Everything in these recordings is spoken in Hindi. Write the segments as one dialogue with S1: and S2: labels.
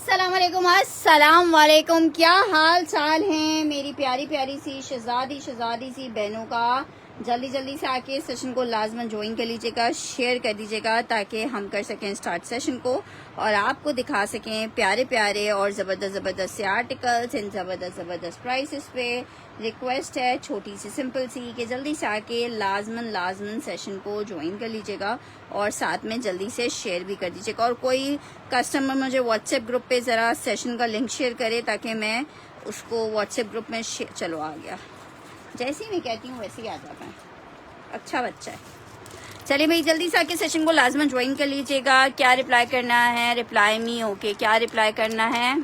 S1: अस्सलाम वालेकुम। क्या हाल चाल हैं मेरी प्यारी प्यारी सी शहजादी सी बहनों का। जल्दी जल्दी से आके सेशन को लाजमन ज्वाइन कर लीजिएगा, शेयर कर दीजिएगा ताकि हम कर सकें स्टार्ट सेशन को और आपको दिखा सकें प्यारे प्यारे और ज़बरदस्त से आर्टिकल्स इन ज़बरदस्त प्राइसेस पे। रिक्वेस्ट है छोटी सी सिंपल सी कि जल्दी से आके लाजमन सेशन को ज्वाइन कर लीजिएगा और साथ में जल्दी से शेयर भी कर दीजिएगा। और कोई कस्टमर मुझे व्हाट्सएप ग्रुप पे ज़रा सेशन का लिंक शेयर करे ताकि मैं उसको व्हाट्सएप ग्रुप में चलो आ गया, जैसे ही मैं कहती हूँ वैसे ही आ जाता है। अच्छा बच्चा है। चलिए भाई जल्दी से आके सेशन को लाजमन ज्वाइन कर लीजिएगा। क्या रिप्लाई करना है? Reply me okay. क्या रिप्लाई करना है?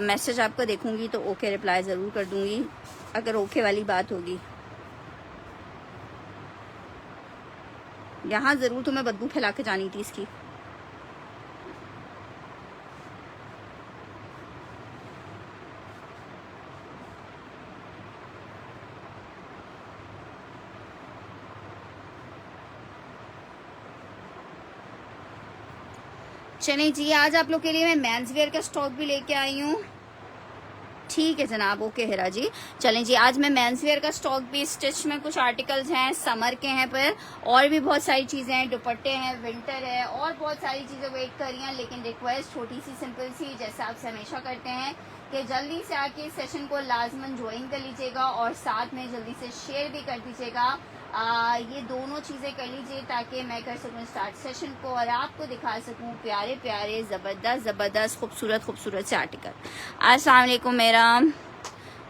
S1: मैसेज आपको देखूंगी तो ओके रिप्लाई ज़रूर कर दूंगी अगर ओके वाली बात होगी। यहाँ ज़रूर तुम्हें बदबू फैला के जानी थी इसकी। चलें जी, आज आप लोग के लिए मैं मेंस वेयर का स्टॉक भी लेके आई हूँ। ठीक है जनाब, ओके हिरा जी। चलें जी, आज मैं मेंस वेयर का स्टॉक भी, स्टिच में कुछ आर्टिकल्स हैं, समर के हैं, पर और भी बहुत सारी चीज़ें हैं, दुपट्टे हैं, विंटर है और बहुत सारी चीज़ें वेट कर रही हैं। लेकिन रिक्वेस्ट छोटी सी सिंपल सी, जैसे आपसे हमेशा करते हैं कि जल्दी से आके सेशन को लाजमन ज्वाइन कर लीजिएगा और साथ में जल्दी से शेयर भी कर दीजिएगा। ये दोनों चीज़ें कर लीजिए ताकि मैं कर सकूँ स्टार्ट सेशन को और आपको दिखा सकूँ प्यारे प्यारे ज़बरदस्त खूबसूरत से आर्टिकल। अस्सलाम वालेकुम मेरा।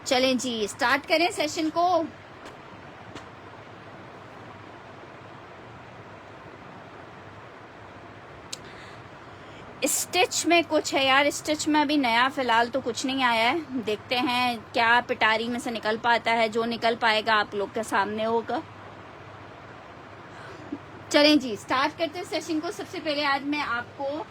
S1: चलें जी स्टार्ट करें सेशन को। स्टिच में कुछ है यार, स्टिच में अभी नया फिलहाल तो कुछ नहीं आया है। देखते हैं क्या पिटारी में से निकल पाता है। जो निकल पाएगा आप लोग के सामने होगा। चलें जी स्टार्ट करते हैं सेशन को। सबसे पहले आज मैं आपको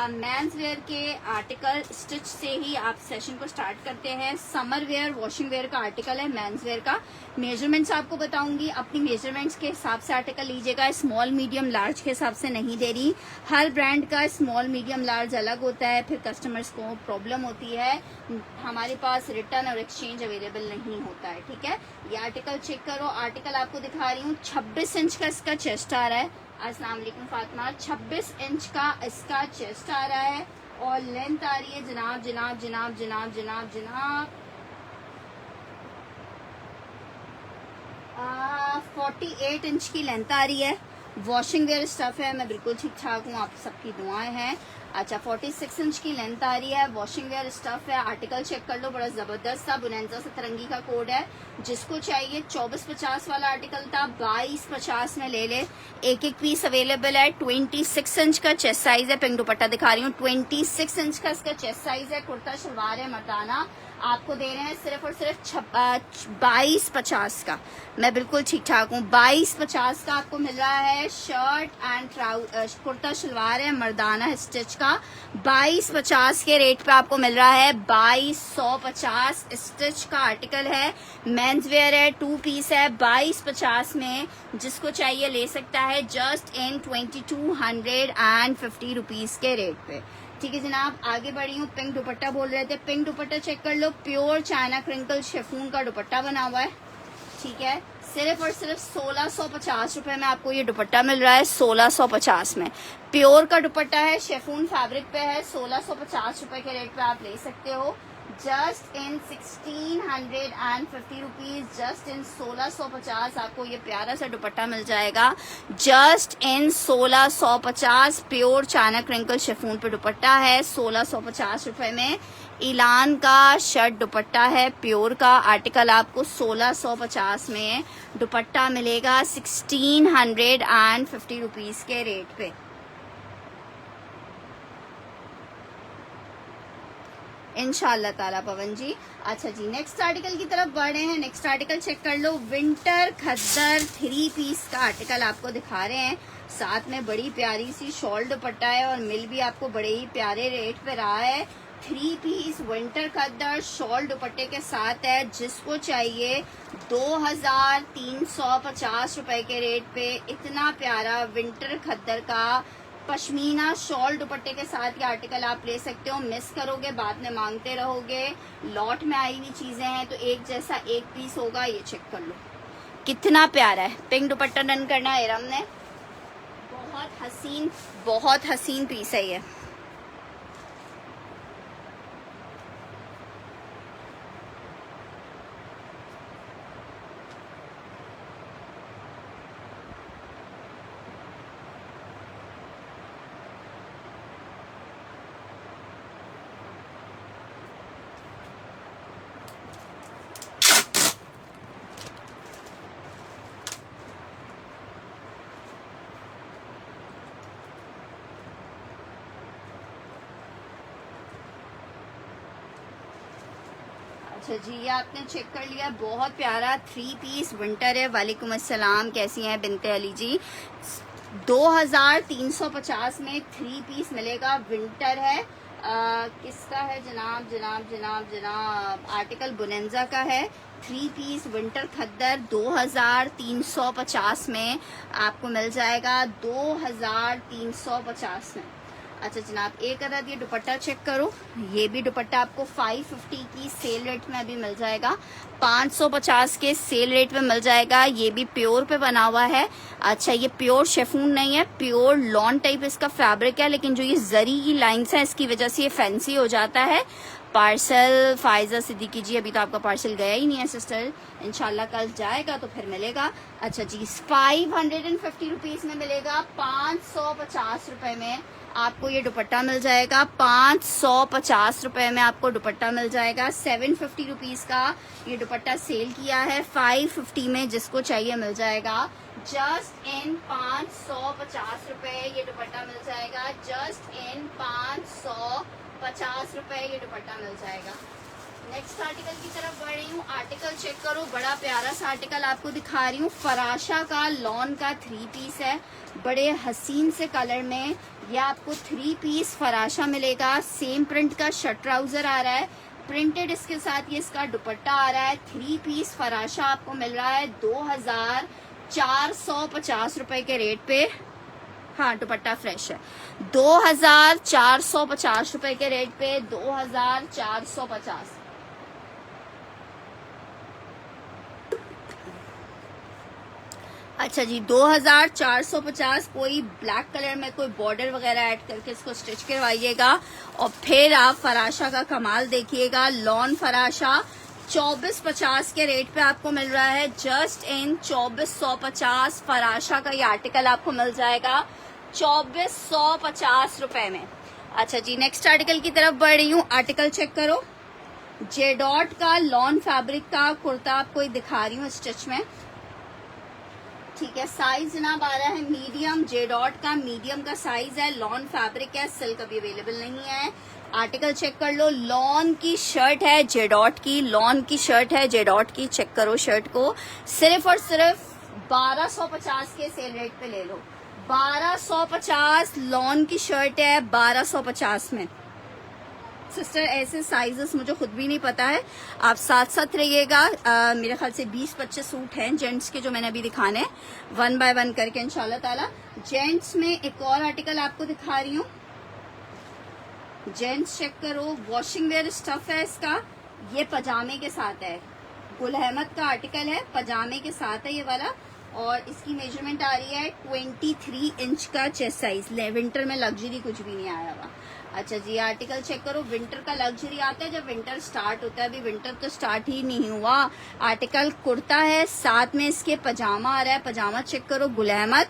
S1: मेंस वेयर के आर्टिकल स्टिच से ही आप सेशन को स्टार्ट करते हैं। समर वेयर वॉशिंग वेयर का आर्टिकल है मेंस वेयर का। मेजरमेंट्स आपको बताऊंगी, अपनी मेजरमेंट्स के हिसाब से आर्टिकल लीजिएगा। स्मॉल मीडियम लार्ज के हिसाब से नहीं दे रही। हर ब्रांड का स्मॉल मीडियम लार्ज अलग होता है, फिर कस्टमर्स को प्रॉब्लम होती है। हमारे पास रिटर्न और एक्सचेंज अवेलेबल नहीं होता है। ठीक है, ये आर्टिकल चेक करो। आर्टिकल आपको दिखा रही हूँ, 26 इंच का इसका चेस्ट आ रहा है। अस्सलाम वालेकुम फातिमा। 26 इंच का इसका चेस्ट आ रहा है और लेंथ आ रही है जनाब 48 इंच की लेंथ आ रही है। वॉशिंग वेयर स्टफ है, मैं बिल्कुल ठीक ठाक हूँ, आप सबकी दुआएं हैं। अच्छा 46 इंच की लेंथ आ रही है। वॉशिंग वेयर स्टफ है। आर्टिकल चेक कर लो, बड़ा जबरदस्त सा बुनेंजा सतरंगी का कोड है। जिसको चाहिए 2450 वाला आर्टिकल था, 2250 में ले ले। एक पीस अवेलेबल है। 26 इंच का चेस्ट साइज है। पिंक दुपट्टा दिखा रही हूँ, 26 इंच का इसका चेस्ट साइज है। कुर्ता शलवार है मर्दाना। आपको दे रहे हैं सिर्फ और सिर्फ 2250 का। मैं बिल्कुल ठीक ठाक हूँ। 2250 का आपको मिल रहा है। शर्ट एंड कुर्ता शलवार है मर्दाना स्टिच का। 2250 के रेट पे आपको मिल रहा है। 2250 स्टिच का आर्टिकल है। मेंस वेयर है, 2 पीस है। 2250 में जिसको चाहिए ले सकता है। जस्ट इन 2250 रुपीज के रेट पे। ठीक है जनाब, आगे बढ़ी हूँ। पिंक दुपट्टा बोल रहे थे, पिंक दुपट्टा चेक कर लो। प्योर चाइना क्रिंकल शेफून का दुपट्टा बना हुआ है। ठीक है, सिर्फ और सिर्फ 1650 रुपए में आपको ये दुपट्टा मिल रहा है। 1650 में प्योर का दुपट्टा है, शेफून फैब्रिक पे है। 1650 रुपए के रेट पे आप ले सकते हो। Just in 1650 rupees, just in 1650 आपको ये प्यारा सा दुपट्टा मिल जाएगा। Just in 1650 pure China crinkle chiffon पे दुपट्टा है। 1650 रुपए में इलान का शर्ट दुपट्टा है प्योर का। आर्टिकल आपको 1650 में दुपट्टा मिलेगा 1650 रुपीज के रेट पे। इंशाल्लाह ताला पवन जी। अच्छा जी नेक्स्ट आर्टिकल की तरफ बढ़ रहे हैं। नेक्स्ट आर्टिकल चेक कर लो। विंटर खद्दर 3 पीस का आर्टिकल आपको दिखा रहे हैं। साथ में बड़ी प्यारी सी शॉल दुपट्टा है और मिल भी आपको बड़े ही प्यारे रेट पे रहा है। 3 पीस विंटर खद्दर शॉल दुपट्टे के साथ है। जिसको चाहिए 2350 रुपए के रेट पे इतना प्यारा विंटर खद्दर का पश्मीना शॉल दुपट्टे के साथ ये आर्टिकल आप ले सकते हो। मिस करोगे बाद में मांगते रहोगे। लॉट में आई हुई चीजें हैं तो एक जैसा एक पीस होगा। ये चेक कर लो कितना प्यारा है। पिंक दुपट्टा डन करना है इरम ने। बहुत हसीन पीस है ये। अच्छा जी, ये आपने चेक कर लिया। बहुत प्यारा 3 पीस विंटर है। वालेकुम अस्सलाम, कैसी हैं बिनते अली जी। 2350 में 3 पीस मिलेगा। विंटर है। किसका है जनाब? जनाब आर्टिकल बुनेंजा का है। 3 पीस विंटर खद्दर 2350 में आपको मिल जाएगा। 2350 में। अच्छा जनाब, एक अदद ये दुपट्टा चेक करो। ये भी दुपट्टा आपको 550 की सेल रेट में अभी मिल जाएगा। 550 के सेल रेट में मिल जाएगा। ये भी प्योर पे बना हुआ है। अच्छा, ये प्योर शेफून नहीं है, प्योर लॉन टाइप इसका फैब्रिक है, लेकिन जो ये जरी की लाइंस है इसकी वजह से ये फैंसी हो जाता है। पार्सल फायजा सिद्दीकी जी, अभी तो आपका पार्सल गया ही नहीं है सिस्टर, इंशाल्लाह कल जाएगा तो फिर मिलेगा। अच्छा जी, 550 रुपीज में मिलेगा। 550 रुपए में आपको ये दुपट्टा मिल जाएगा। 550 रुपए में आपको दुपट्टा मिल जाएगा। 750 रुपीज का ये दुपट्टा सेल किया है। 550 में जिसको चाहिए मिल जाएगा। जस्ट इन 550 रुपए ये दुपट्टा मिल जाएगा। जस्ट इन 550 रुपए ये दुपट्टा मिल जाएगा। नेक्स्ट आर्टिकल की तरफ बढ़ रही हूँ। आर्टिकल चेक करो, बड़ा प्यारा सा आर्टिकल आपको दिखा रही हूँ। फराशा का लॉन का 3 पीस है, बड़े हसीन से कलर में। यह आपको 3 पीस फराशा मिलेगा। सेम प्रिंट का शर्ट ट्राउजर आ रहा है, प्रिंटेड इसके साथ ये इसका दुपट्टा आ रहा है। 3 पीस फराशा आपको मिल रहा है 2450 रुपए के रेट पे। हाँ, दुपट्टा फ्रेश है। 2450 रुपए के रेट पे। 2450। अच्छा जी, 2450। कोई ब्लैक कलर में कोई बॉर्डर वगैरह ऐड करके इसको स्टिच करवाइएगा और फिर आप फराशा का कमाल देखिएगा। लॉन फराशा 2450 के रेट पे आपको मिल रहा है। जस्ट इन 2450 फराशा का ये आर्टिकल आपको मिल जाएगा 2450 रुपए में। अच्छा जी, नेक्स्ट आर्टिकल की तरफ बढ़ रही हूँ। आर्टिकल चेक करो। जेडॉट का लॉन फैब्रिक का कुर्ता आपको दिखा रही हूँ स्टिच में। ठीक है, साइज जनाब आ रहा है मीडियम। जेडॉट का मीडियम का साइज है। लॉन फैब्रिक है, सिल्क अभी अवेलेबल नहीं है। आर्टिकल चेक कर लो। लॉन की शर्ट है जेडॉट की। लॉन की शर्ट है जेडॉट की। चेक करो शर्ट को। सिर्फ और सिर्फ 1250 के सेल रेट पे ले लो। 1250 लॉन की शर्ट है 1250 में। सिस्टर, ऐसे साइजेस मुझे खुद भी नहीं पता है, आप साथ साथ रहिएगा। मेरे ख्याल से 20-25 सूट हैं जेंट्स के जो मैंने अभी दिखाने, 1 बाय 1 करके इंशाल्लाह ताला। जेंट्स में एक और आर्टिकल आपको दिखा रही हूँ। जेंट्स चेक करो, वॉशिंग वेयर स्टफ है इसका। ये पजामे के साथ है। गुल अहमद का आर्टिकल है, पजामे के साथ है ये वाला। और इसकी मेजरमेंट आ रही है 23 इंच का चेस्ट साइज। विंटर में लग्जरी कुछ भी नहीं आया हुआ। अच्छा जी, आर्टिकल चेक करो। विंटर का लग्जरी आता है जब विंटर स्टार्ट होता है। अभी विंटर तो स्टार्ट ही नहीं हुआ। आर्टिकल कुर्ता है, साथ में इसके पजामा आ रहा है। पजामा चेक करो, गुल अहमद।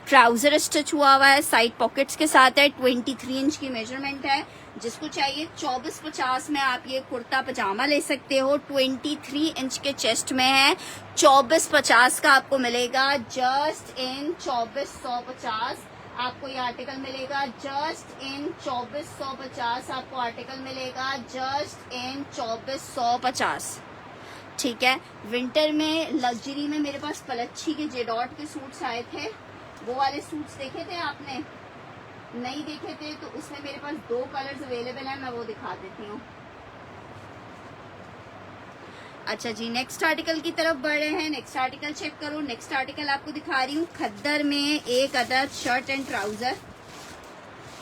S1: ट्राउजर स्टिच हुआ हुआ है, साइड पॉकेट्स के साथ है। 23 इंच की मेजरमेंट है। जिसको चाहिए 2450 में आप ये कुर्ता पजामा ले सकते हो। 23 इंच के चेस्ट में है। 2450 का आपको मिलेगा। जस्ट इन 2450 आपको ये आर्टिकल मिलेगा। जस्ट इन 2450 आपको आर्टिकल मिलेगा। जस्ट इन 2450। ठीक है, विंटर में लग्जरी में मेरे पास पलच्छी के जेडॉट के सूट्स आए थे। वो वाले सूट्स देखे थे आपने? नहीं देखे थे तो उसमें मेरे पास 2 कलर्स अवेलेबल हैं, मैं वो दिखा देती हूँ। अच्छा जी, नेक्स्ट आर्टिकल की तरफ बढ़ रहे हैं। नेक्स्ट आर्टिकल चेक करो। नेक्स्ट आर्टिकल आपको दिखा रही हूँ। खद्दर में एक अदद शर्ट एंड ट्राउजर।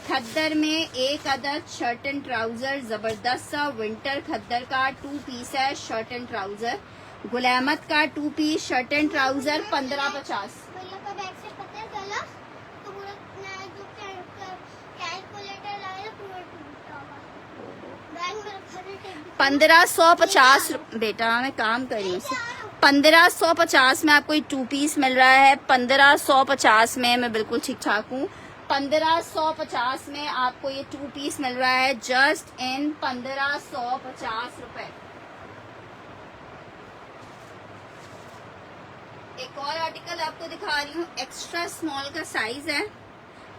S1: खद्दर में एक अदद शर्ट एंड ट्राउजर, जबरदस्त सा विंटर खद्दर का 2 पीस है shirt and trouser. Gul Ahmed का 2 पीस शर्ट एंड ट्राउजर 1550। 1550 बेटा, मैं काम कर रही हूँ। 1550 में आपको ये 2 पीस मिल रहा है। 1550 में मैं बिल्कुल ठीक ठाक हूँ। 1550 में आपको ये 2 पीस मिल रहा है जस्ट इन 1550 रुपए। एक और आर्टिकल आपको दिखा रही हूँ, एक्स्ट्रा स्मॉल का साइज है।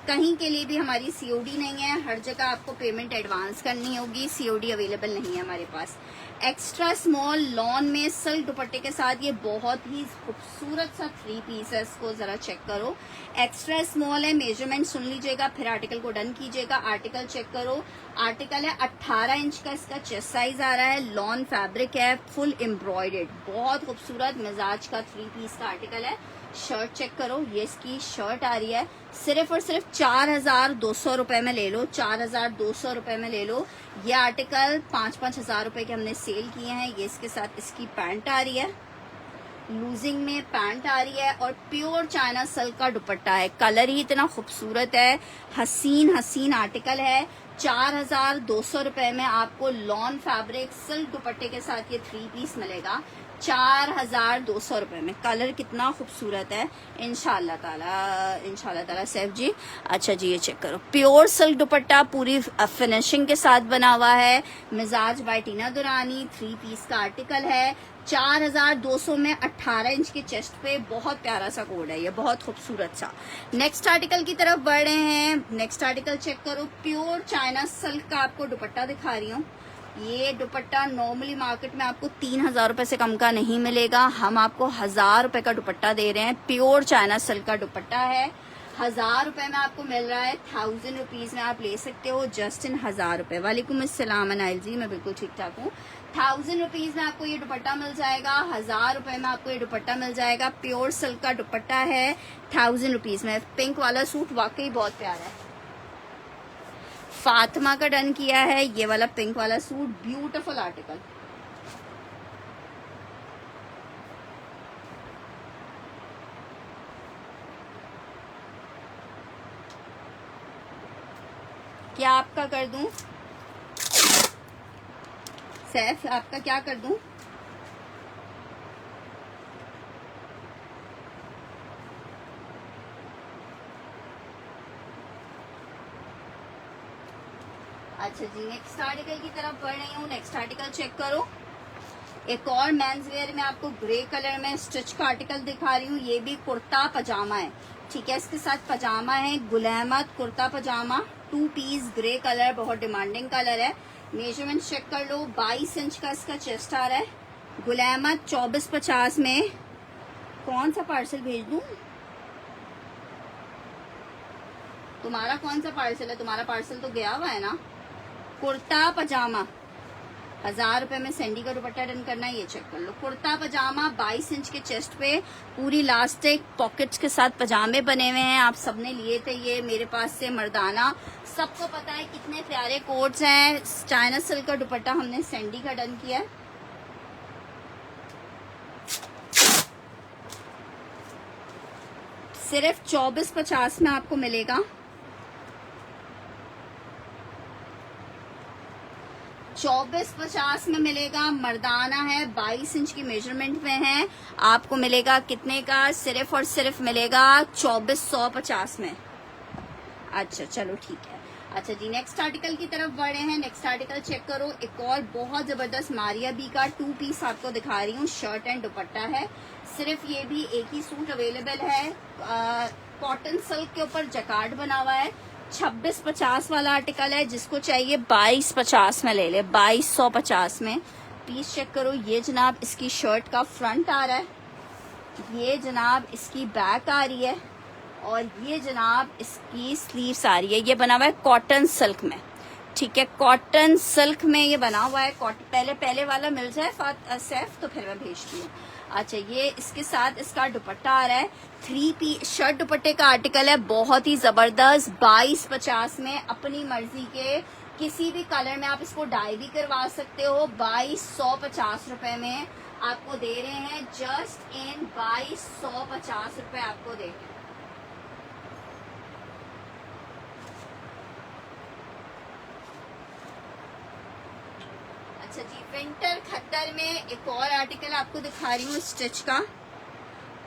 S1: कहीं के लिए भी हमारी सीओडी नहीं है, हर जगह आपको पेमेंट एडवांस करनी होगी, सीओडी अवेलेबल नहीं है हमारे पास। एक्स्ट्रा स्मॉल लॉन में सिल्क दुपट्टे के साथ ये बहुत ही खूबसूरत सा 3 पीस है, इसको जरा चेक करो। एक्स्ट्रा स्मॉल है, मेजरमेंट सुन लीजिएगा, फिर आर्टिकल को डन कीजिएगा। आर्टिकल चेक करो, आर्टिकल है 18 इंच का, इसका चेस्ट साइज आ रहा है, लॉन फैब्रिक है, फुल एम्ब्रॉयडर्ड, बहुत खूबसूरत मिजाज का 3 पीस का आर्टिकल है। शर्ट चेक करो, ये इसकी शर्ट आ रही है, सिर्फ और सिर्फ 4200 रुपए में ले लो, 4200 रुपए में ले लो। ये आर्टिकल 5-5 हजार रुपए के हमने सेल किए हैं। ये इसके साथ इसकी पैंट आ रही है, लूजिंग में पैंट आ रही है, और प्योर चाइना सिल्क का दुपट्टा है। कलर ही इतना खूबसूरत है, हसीन हसीन आर्टिकल है। 4200 रुपए में आपको लॉन फैब्रिक सिल्क दुपट्टे के साथ ये 3 पीस मिलेगा 4200 रुपए में। कलर कितना खूबसूरत है, इंशाल्लाह ताला सैफ जी। अच्छा जी, ये चेक करो, प्योर सिल्क दुपट्टा पूरी फिनिशिंग के साथ बना हुआ है। मिजाज बाय टीना दुरानी, 3 पीस का आर्टिकल है। 4200 में 18 इंच के चेस्ट पे, बहुत प्यारा सा कोड है ये, बहुत खूबसूरत सा। नेक्स्ट आर्टिकल की तरफ बढ़ रहे हैं। नेक्स्ट आर्टिकल चेक करो, प्योर चाइना सिल्क का आपको दुपट्टा दिखा रही हूँ। ये दुपट्टा नॉर्मली मार्केट में आपको 3000 रुपए से कम का नहीं मिलेगा, हम आपको 1000 रुपए का दुपट्टा दे रहे हैं। प्योर चाइना सिल्क का दुपट्टा है, 1000 रुपए में आपको मिल रहा है। 1000 रुपीज में आप ले सकते हो जस्ट इन 1000 रुपए। वालेकुम अस्सलाम अनाइल जी, मैं बिल्कुल ठीक ठाक हूँ। 1000 रुपीज में आपको ये दुपट्टा मिल जाएगा, 1000 रुपए में आपको ये दुपट्टा मिल जाएगा। प्योर सिल्क का दुपट्टा है 1000 रुपीज में। पिंक वाला सूट वाकई बहुत प्यारा है, फातिमा का डन किया है। ये वाला पिंक वाला सूट, ब्यूटीफुल आर्टिकल। क्या आपका कर दूं सैफ, आपका क्या कर दूं? अच्छा जी, नेक्स्ट आर्टिकल की तरफ बढ़ रही हूँ। नेक्स्ट आर्टिकल चेक करो, एक और मेंस वेयर में आपको ग्रे कलर में स्टिच का आर्टिकल दिखा रही हूँ। ये भी कुर्ता पजामा है, ठीक है, इसके साथ पजामा है। गुल अहमद कुर्ता पजामा 2 पीस, ग्रे कलर, बहुत डिमांडिंग कलर है। मेजरमेंट चेक कर लो, 22 इंच का इसका चेस्ट आ रहा है। गुल अहमद 2450 में। कौन सा पार्सल भेज दूं? तुम्हारा कौन सा पार्सल है? तुम्हारा पार्सल तो गया हुआ है ना। कुर्ता पजामा 1000 रुपए में सैंडी का दुपट्टा डन करना है, ये चेक कर लो। कुर्ता पजामा 22 इंच के चेस्ट पे, पूरी इलास्टिक पॉकेट्स के साथ पजामे बने हुए हैं। आप सबने लिए थे ये मेरे पास से मर्दाना, सबको पता है कितने प्यारे कोट्स हैं। चाइना सिल्क का दुपट्टा हमने सैंडी का डन किया है। सिर्फ 2450 में आपको मिलेगा। 2450 में मिलेगा, मर्दाना है, 22 इंच की मेजरमेंट में है। आपको मिलेगा कितने का? सिर्फ और सिर्फ मिलेगा 2450 में। अच्छा चलो ठीक है। अच्छा जी, नेक्स्ट आर्टिकल की तरफ बढ़े हैं। नेक्स्ट आर्टिकल चेक करो, एक और बहुत जबरदस्त मारिया बी का 2 पीस आपको दिखा रही हूँ। शर्ट एंड दुपट्टा है, सिर्फ ये भी एक ही सूट अवेलेबल है। कॉटन सिल्क के ऊपर जकार्ड बना हुआ है। 2650 वाला आर्टिकल है, जिसको चाहिए 2250 में ले ले, 2250 में। पीस चेक करो, ये जनाब इसकी शर्ट का फ्रंट आ रहा है, ये जनाब इसकी बैक आ रही है, और ये जनाब इसकी स्लीव्स आ रही है। ये बना हुआ है कॉटन सिल्क में, ठीक है, कॉटन सिल्क में ये बना हुआ है। पहले वाला मिल जाए सैफ तो फिर मैं भेजती हूँ। अच्छा, ये इसके साथ इसका दुपट्टा आ रहा है। 3 पीस शर्ट दुपट्टे का आर्टिकल है, बहुत ही जबरदस्त। 2250 में अपनी मर्जी के किसी भी कलर में आप इसको डाई भी करवा सकते हो। 2250 रुपए में आपको दे रहे हैं, जस्ट इन 2250 रुपए आपको दे रहे हैं। अच्छा जी, विंटर खद्दर में एक और आर्टिकल आपको दिखा रही हूँ स्टिच का।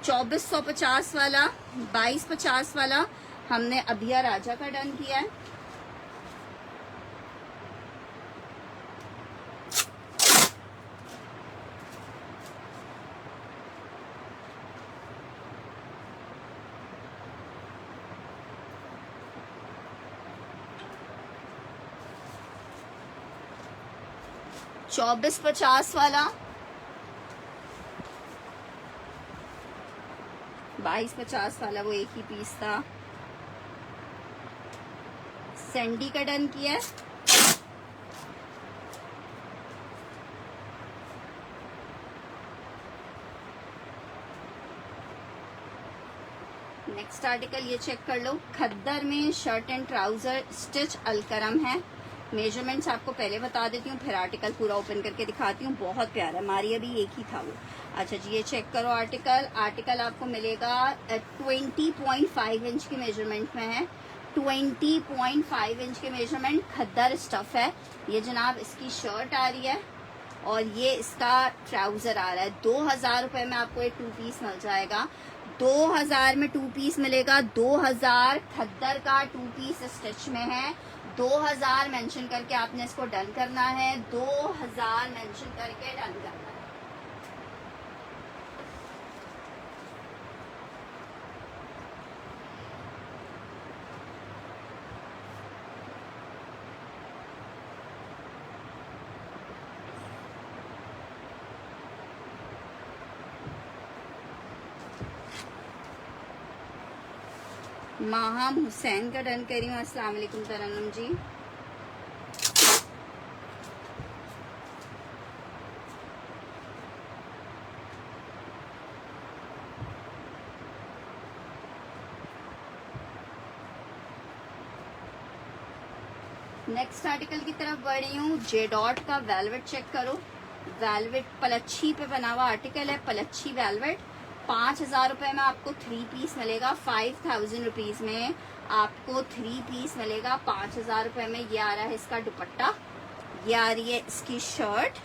S1: 2450 वाला, 2250 वाला हमने अभिया राजा का डन किया है। चौबीस 50 वाला, 2250 वाला वो एक ही पीस था। सैंडी का डन किया है। नेक्स्ट आर्टिकल ये चेक कर लो, खद्दर में shirt and trouser stitch Alkaram है। मेजरमेंट्स आपको पहले बता देती हूँ, फिर आर्टिकल पूरा ओपन करके दिखाती हूँ। बहुत प्यारा, हमारी अभी एक ही था वो। अच्छा जी, ये चेक करो आर्टिकल आपको मिलेगा 20.5 इंच की मेजरमेंट में है। 20.5 इंच के मेजरमेंट, खद्दर स्टफ है ये जनाब। इसकी शर्ट आ रही है और ये इसका ट्राउजर आ रहा है। 2000 रुपए में आपको ये 2 पीस मिल जाएगा। 2000 में 2 पीस मिलेगा। 2000 खद्दर का 2 पीस स्टिच में है। 2000 मेंशन करके आपने इसको डन करना है। 2000 मेंशन करके डन करना है। माहम हुसैन का डन करी हूँ। अस्सलाम वालेकुम तरन्नुम जी। नेक्स्ट आर्टिकल की तरफ बढ़ रही हूँ। जे डॉट का वेलवेट चेक करो। वेलवेट पलच्छी पे बना हुआ आर्टिकल है, पलच्छी वेलवेट। 5000 रुपए में आपको 3 पीस मिलेगा। 5000 रुपीज में आपको 3 पीस मिलेगा। 5000 रुपए में ये आ रहा है इसका दुपट्टा, ये आ रही है इसकी शर्ट,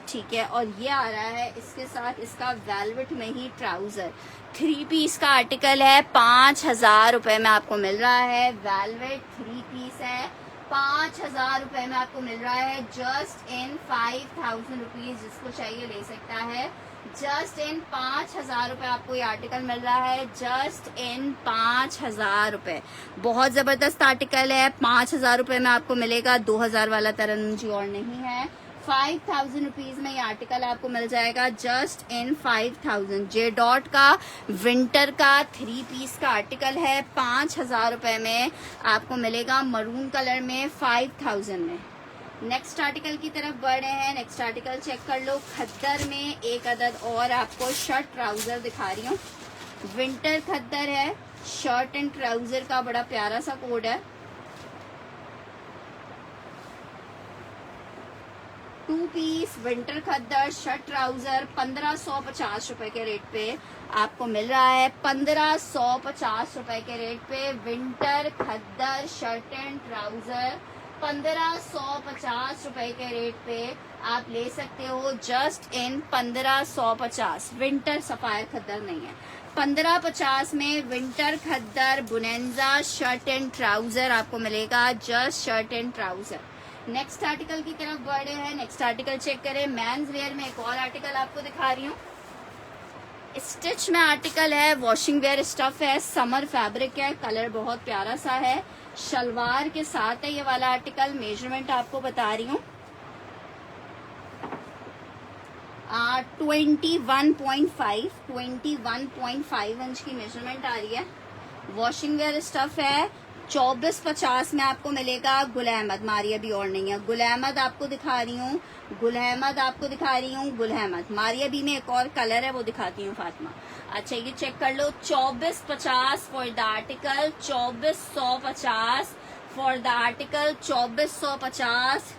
S1: ठीक है, और ये आ रहा है इसके साथ इसका वेलवेट में ही ट्राउजर। 3 पीस का आर्टिकल है। 5000 रुपए में आपको मिल रहा है। वेलवेट 3 पीस है। 5000 रुपए में आपको मिल रहा है। जस्ट इन 5000 रुपीज, जिसको चाहिए ले सकता है। जस्ट इन 5000 रुपए आपको ये आर्टिकल मिल रहा है। जस्ट इन 5000 रुपए, बहुत जबरदस्त आर्टिकल है। 5000 रुपए में आपको मिलेगा। 2000 वाला तरन्नुम जी और नहीं है। 5000 रुपीज में ये आर्टिकल आपको मिल जाएगा। Just in 5000। जे डॉट का विंटर का 3 पीस का आर्टिकल है। 5000 रुपए में आपको मिलेगा, मरून कलर में, 5000 में। नेक्स्ट आर्टिकल की तरफ बढ़ रहे हैं। नेक्स्ट आर्टिकल चेक कर लो। खद्दर में एक अदद और आपको शर्ट ट्राउजर दिखा रही हूँ। विंटर खद्दर है, शर्ट एंड ट्राउजर का बड़ा प्यारा सा कोड है। 2 piece winter khaddar shirt trouser 1550 रुपए के रेट पे आपको मिल रहा है। 1550 रुपए के रेट पे winter khaddar shirt and trouser 1550 रुपए के रेट पे आप ले सकते हो। Just in 1550। Winter Sapphire khaddar नहीं है। 1550 में विंटर खद्दर बुनेंजा शर्ट एंड ट्राउजर आपको मिलेगा। Just shirt and trouser. Next article की तरफ बढ़ रहे हैं। नेक्स्ट आर्टिकल चेक करें। मेंस वेयर में एक और आर्टिकल आपको दिखा रही हूँ। स्टिच में आर्टिकल है, वॉशिंग वेयर स्टफ है, समर फैब्रिक है, कलर बहुत प्यारा सा है, शलवार के साथ है ये वाला आर्टिकल। मेजरमेंट आपको बता रही हूँ, 21.5 इंच की मेजरमेंट आ रही है। वॉशिंग वेयर स्टफ है, 2450 में आपको मिलेगा गुल अहमद। मारिया भी और नहीं है, गुल अहमद आपको दिखा रही हूँ, गुल अहमद आपको दिखा रही हूँ, गुल अहमद। मारिया भी में एक और कलर है वो दिखाती हूँ फातिमा। अच्छा ये चेक कर लो, 2450 for the article, 2450 for the article, 2450,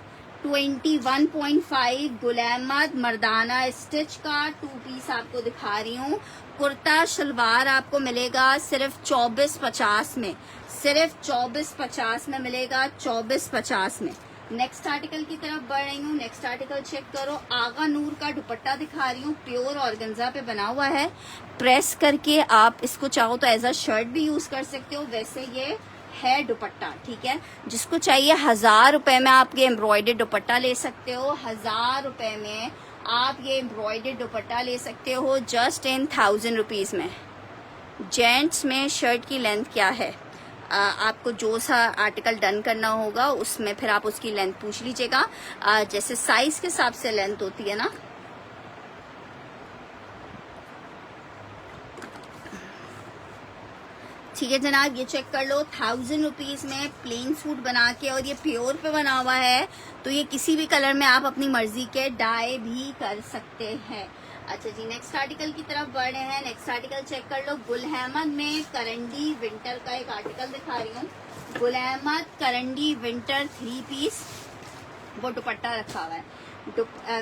S1: 21.5 Gul Ahmed Mardana stitch का 2 पीस आपको दिखा रही हूँ। कुर्ता शलवार आपको मिलेगा सिर्फ 2450 में, सिर्फ 2450 में मिलेगा, 2450 में। नेक्स्ट आर्टिकल की तरफ बढ़ रही हूँ। नेक्स्ट आर्टिकल चेक करो, आगा नूर का दुपट्टा दिखा रही हूँ, प्योर ऑर्गेन्जा पे बना हुआ है। प्रेस करके आप इसको चाहो तो एज अ शर्ट भी यूज कर सकते हो, वैसे ये है दुपट्टा, ठीक है। जिसको चाहिए 1000 रुपए में आप ये एम्ब्रॉयडर्ड दुपट्टा ले सकते हो, 1000 रुपए में आप ये एम्ब्रॉयडर्ड दुपट्टा ले सकते हो, जस्ट इन 1000 रुपीज में। जेंट्स में शर्ट की लेंथ क्या है, आपको जो सा आर्टिकल डन करना होगा उसमें फिर आप उसकी लेंथ पूछ लीजिएगा, जैसे साइज के हिसाब से लेंथ होती है ना। ठीक है जनाब, ये चेक कर लो, 1000 रुपीज में प्लेन सूट बना के, और ये प्योर पे बना हुआ है, तो ये किसी भी कलर में आप अपनी मर्जी के डाई भी कर सकते हैं। अच्छा जी, नेक्स्ट आर्टिकल की तरफ बढ़ रहे हैं। नेक्स्ट आर्टिकल चेक कर लो, गुल अहमद में करंडी विंटर का एक आर्टिकल दिखा रही हूँ। गुल अहमद करंडी विंटर 3 पीस, वो दुपट्टा रखा हुआ है।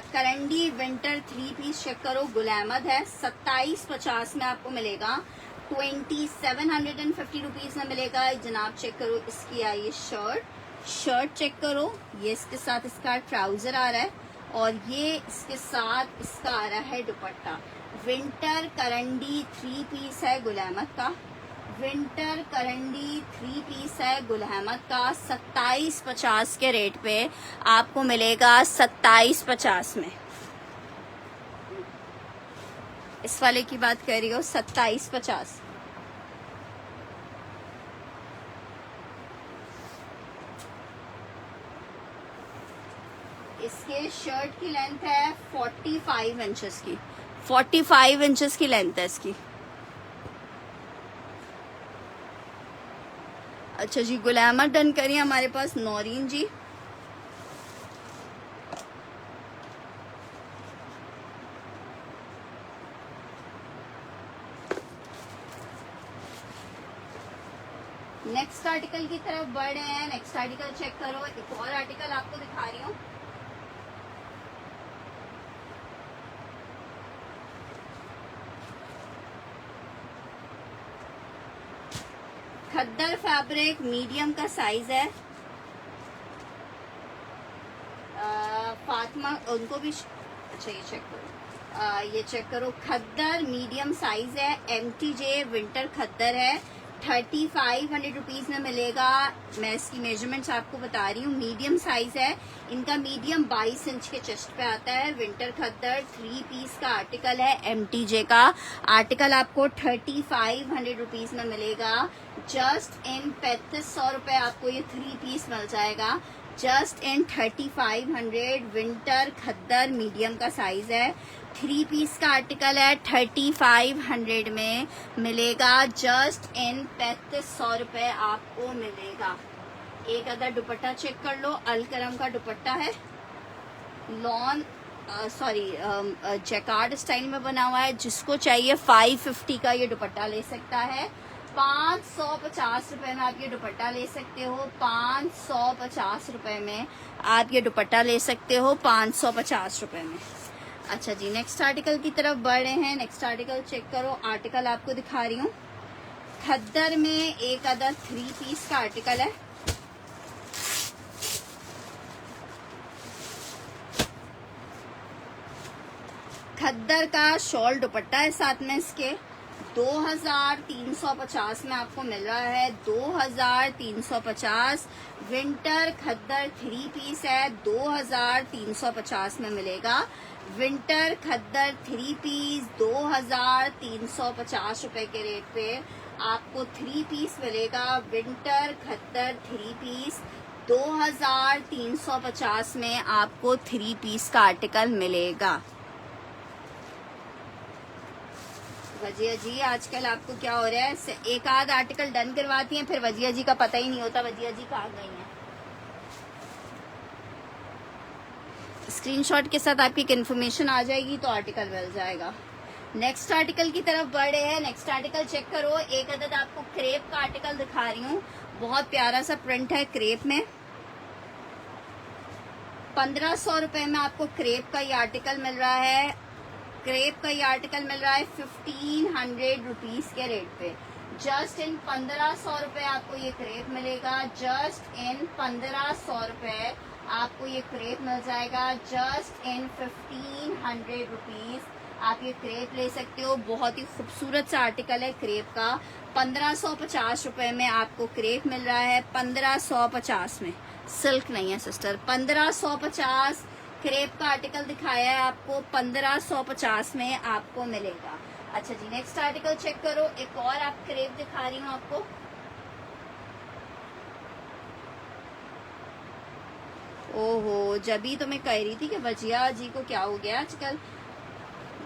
S1: करंडी विंटर 3 पीस चेक करो, गुल अहमद है, 2750 में आपको मिलेगा, 2750 रुपीज में मिलेगा। जनाब चेक करो, इसकी आई है शर्ट चेक करो, ये इसके साथ इसका ट्राउजर आ रहा है, और ये इसके साथ इसका आ रहा है दुपट्टा। विंटर करंडी 3 पीस है गुल अहमद का, विंटर करंडी 3 पीस है गुल अहमद का, 2750 के रेट पे आपको मिलेगा, 2750 में। इस वाले की बात कर रही हो, 2750। इसके शर्ट की लेंथ है 45 इंचेस की, 45 इंचेस की लेंथ है इसकी। अच्छा जी, गुल अहमद डन करिए हमारे पास नौरीन जी। नेक्स्ट आर्टिकल की तरफ बढ़ रहे हैं। नेक्स्ट आर्टिकल चेक करो, एक और आर्टिकल आपको दिखा रही हूँ। खद्दर फैब्रिक मीडियम का साइज है, फातिमा उनको भी। अच्छा ये चेक करो, ये चेक करो, खद्दर मीडियम साइज है, MTJ विंटर खद्दर है, 3500 रुपीज में मिलेगा। मैं इसकी मेजरमेंट्स आपको बता रही हूँ, मीडियम साइज है इनका, मीडियम 22 इंच के चेस्ट पे आता है। विंटर खद्दर 3 पीस का आर्टिकल है, MTJ का आर्टिकल आपको 3500 रुपीज में मिलेगा। जस्ट इन 3500 रुपए आपको ये 3 पीस मिल जाएगा, just in 3500। Winter khaddar medium का साइज है, 3 पीस का आर्टिकल है, 3500 में मिलेगा, जस्ट इन 3500 रुपए आपको मिलेगा। एक अदर दुपट्टा चेक कर लो, अलकरम का दुपट्टा है, लॉन जैकार्ड स्टाइल में बना हुआ है। जिसको चाहिए 550 का ये दुपट्टा ले सकता है, 550 रुपए में आप ये दुपट्टा ले सकते हो, 550 रुपए में आप ये दुपट्टा ले सकते हो, 550 रुपए में। अच्छा जी, नेक्स्ट आर्टिकल की तरफ बढ़ रहे हैं। नेक्स्ट आर्टिकल चेक करो, आर्टिकल आपको दिखा रही हूँ, खद्दर में एक अदर 3 पीस का आर्टिकल है। खद्दर का शॉल दुपट्टा है साथ में इसके, 2350 में आपको मिल रहा है, 2350। विंटर खद्दर 3 पीस है, 2350 में मिलेगा। विंटर खद्दर 3 पीस 2350 रुपए के रेट पे आपको 3 पीस मिलेगा। विंटर खद्दर 3 पीस 2350 में आपको 3 पीस का आर्टिकल मिलेगा। वजिया जी आजकल आपको क्या हो रहा है, एक आध आर्टिकल डन करवाती हैं, फिर वजिया जी का पता ही नहीं होता वजिया जी कहाँ गई हैं। स्क्रीनशॉट के साथ आपकी इन्फॉर्मेशन आ जाएगी तो आर्टिकल मिल जाएगा। नेक्स्ट आर्टिकल की तरफ बढ़ रहे हैं। नेक्स्ट आर्टिकल चेक करो। एक अदद आपको क्रेप का आर्टिकल दिखा रही हूँ, बहुत प्यारा सा प्रिंट है क्रेप में। 1500 रुपए में आपको क्रेप का ये आर्टिकल मिल रहा है। क्रेप का ये आर्टिकल मिल रहा है 1500 रुपीज के रेट पे। जस्ट इन 1500 रुपए आपको ये क्रेप मिलेगा। जस्ट इन 1500 रुपए आपको ये क्रेप मिल जाएगा। जस्ट इन 1500 रुपीज आप ये क्रेप ले सकते हो। बहुत ही खूबसूरत सा आर्टिकल है क्रेप का। 1550 रुपए में आपको क्रेप मिल रहा है। 1550 में, सिल्क नहीं है सिस्टर, 1550 क्रेप का आर्टिकल दिखाया है आपको। 1550 में आपको मिलेगा। अच्छा जी, नेक्स्ट आर्टिकल चेक करो। एक और आप क्रेप दिखा रही हूँ आपको। ओहो, जबी तो मैं कह रही थी कि वजिया जी को क्या हो गया आजकल।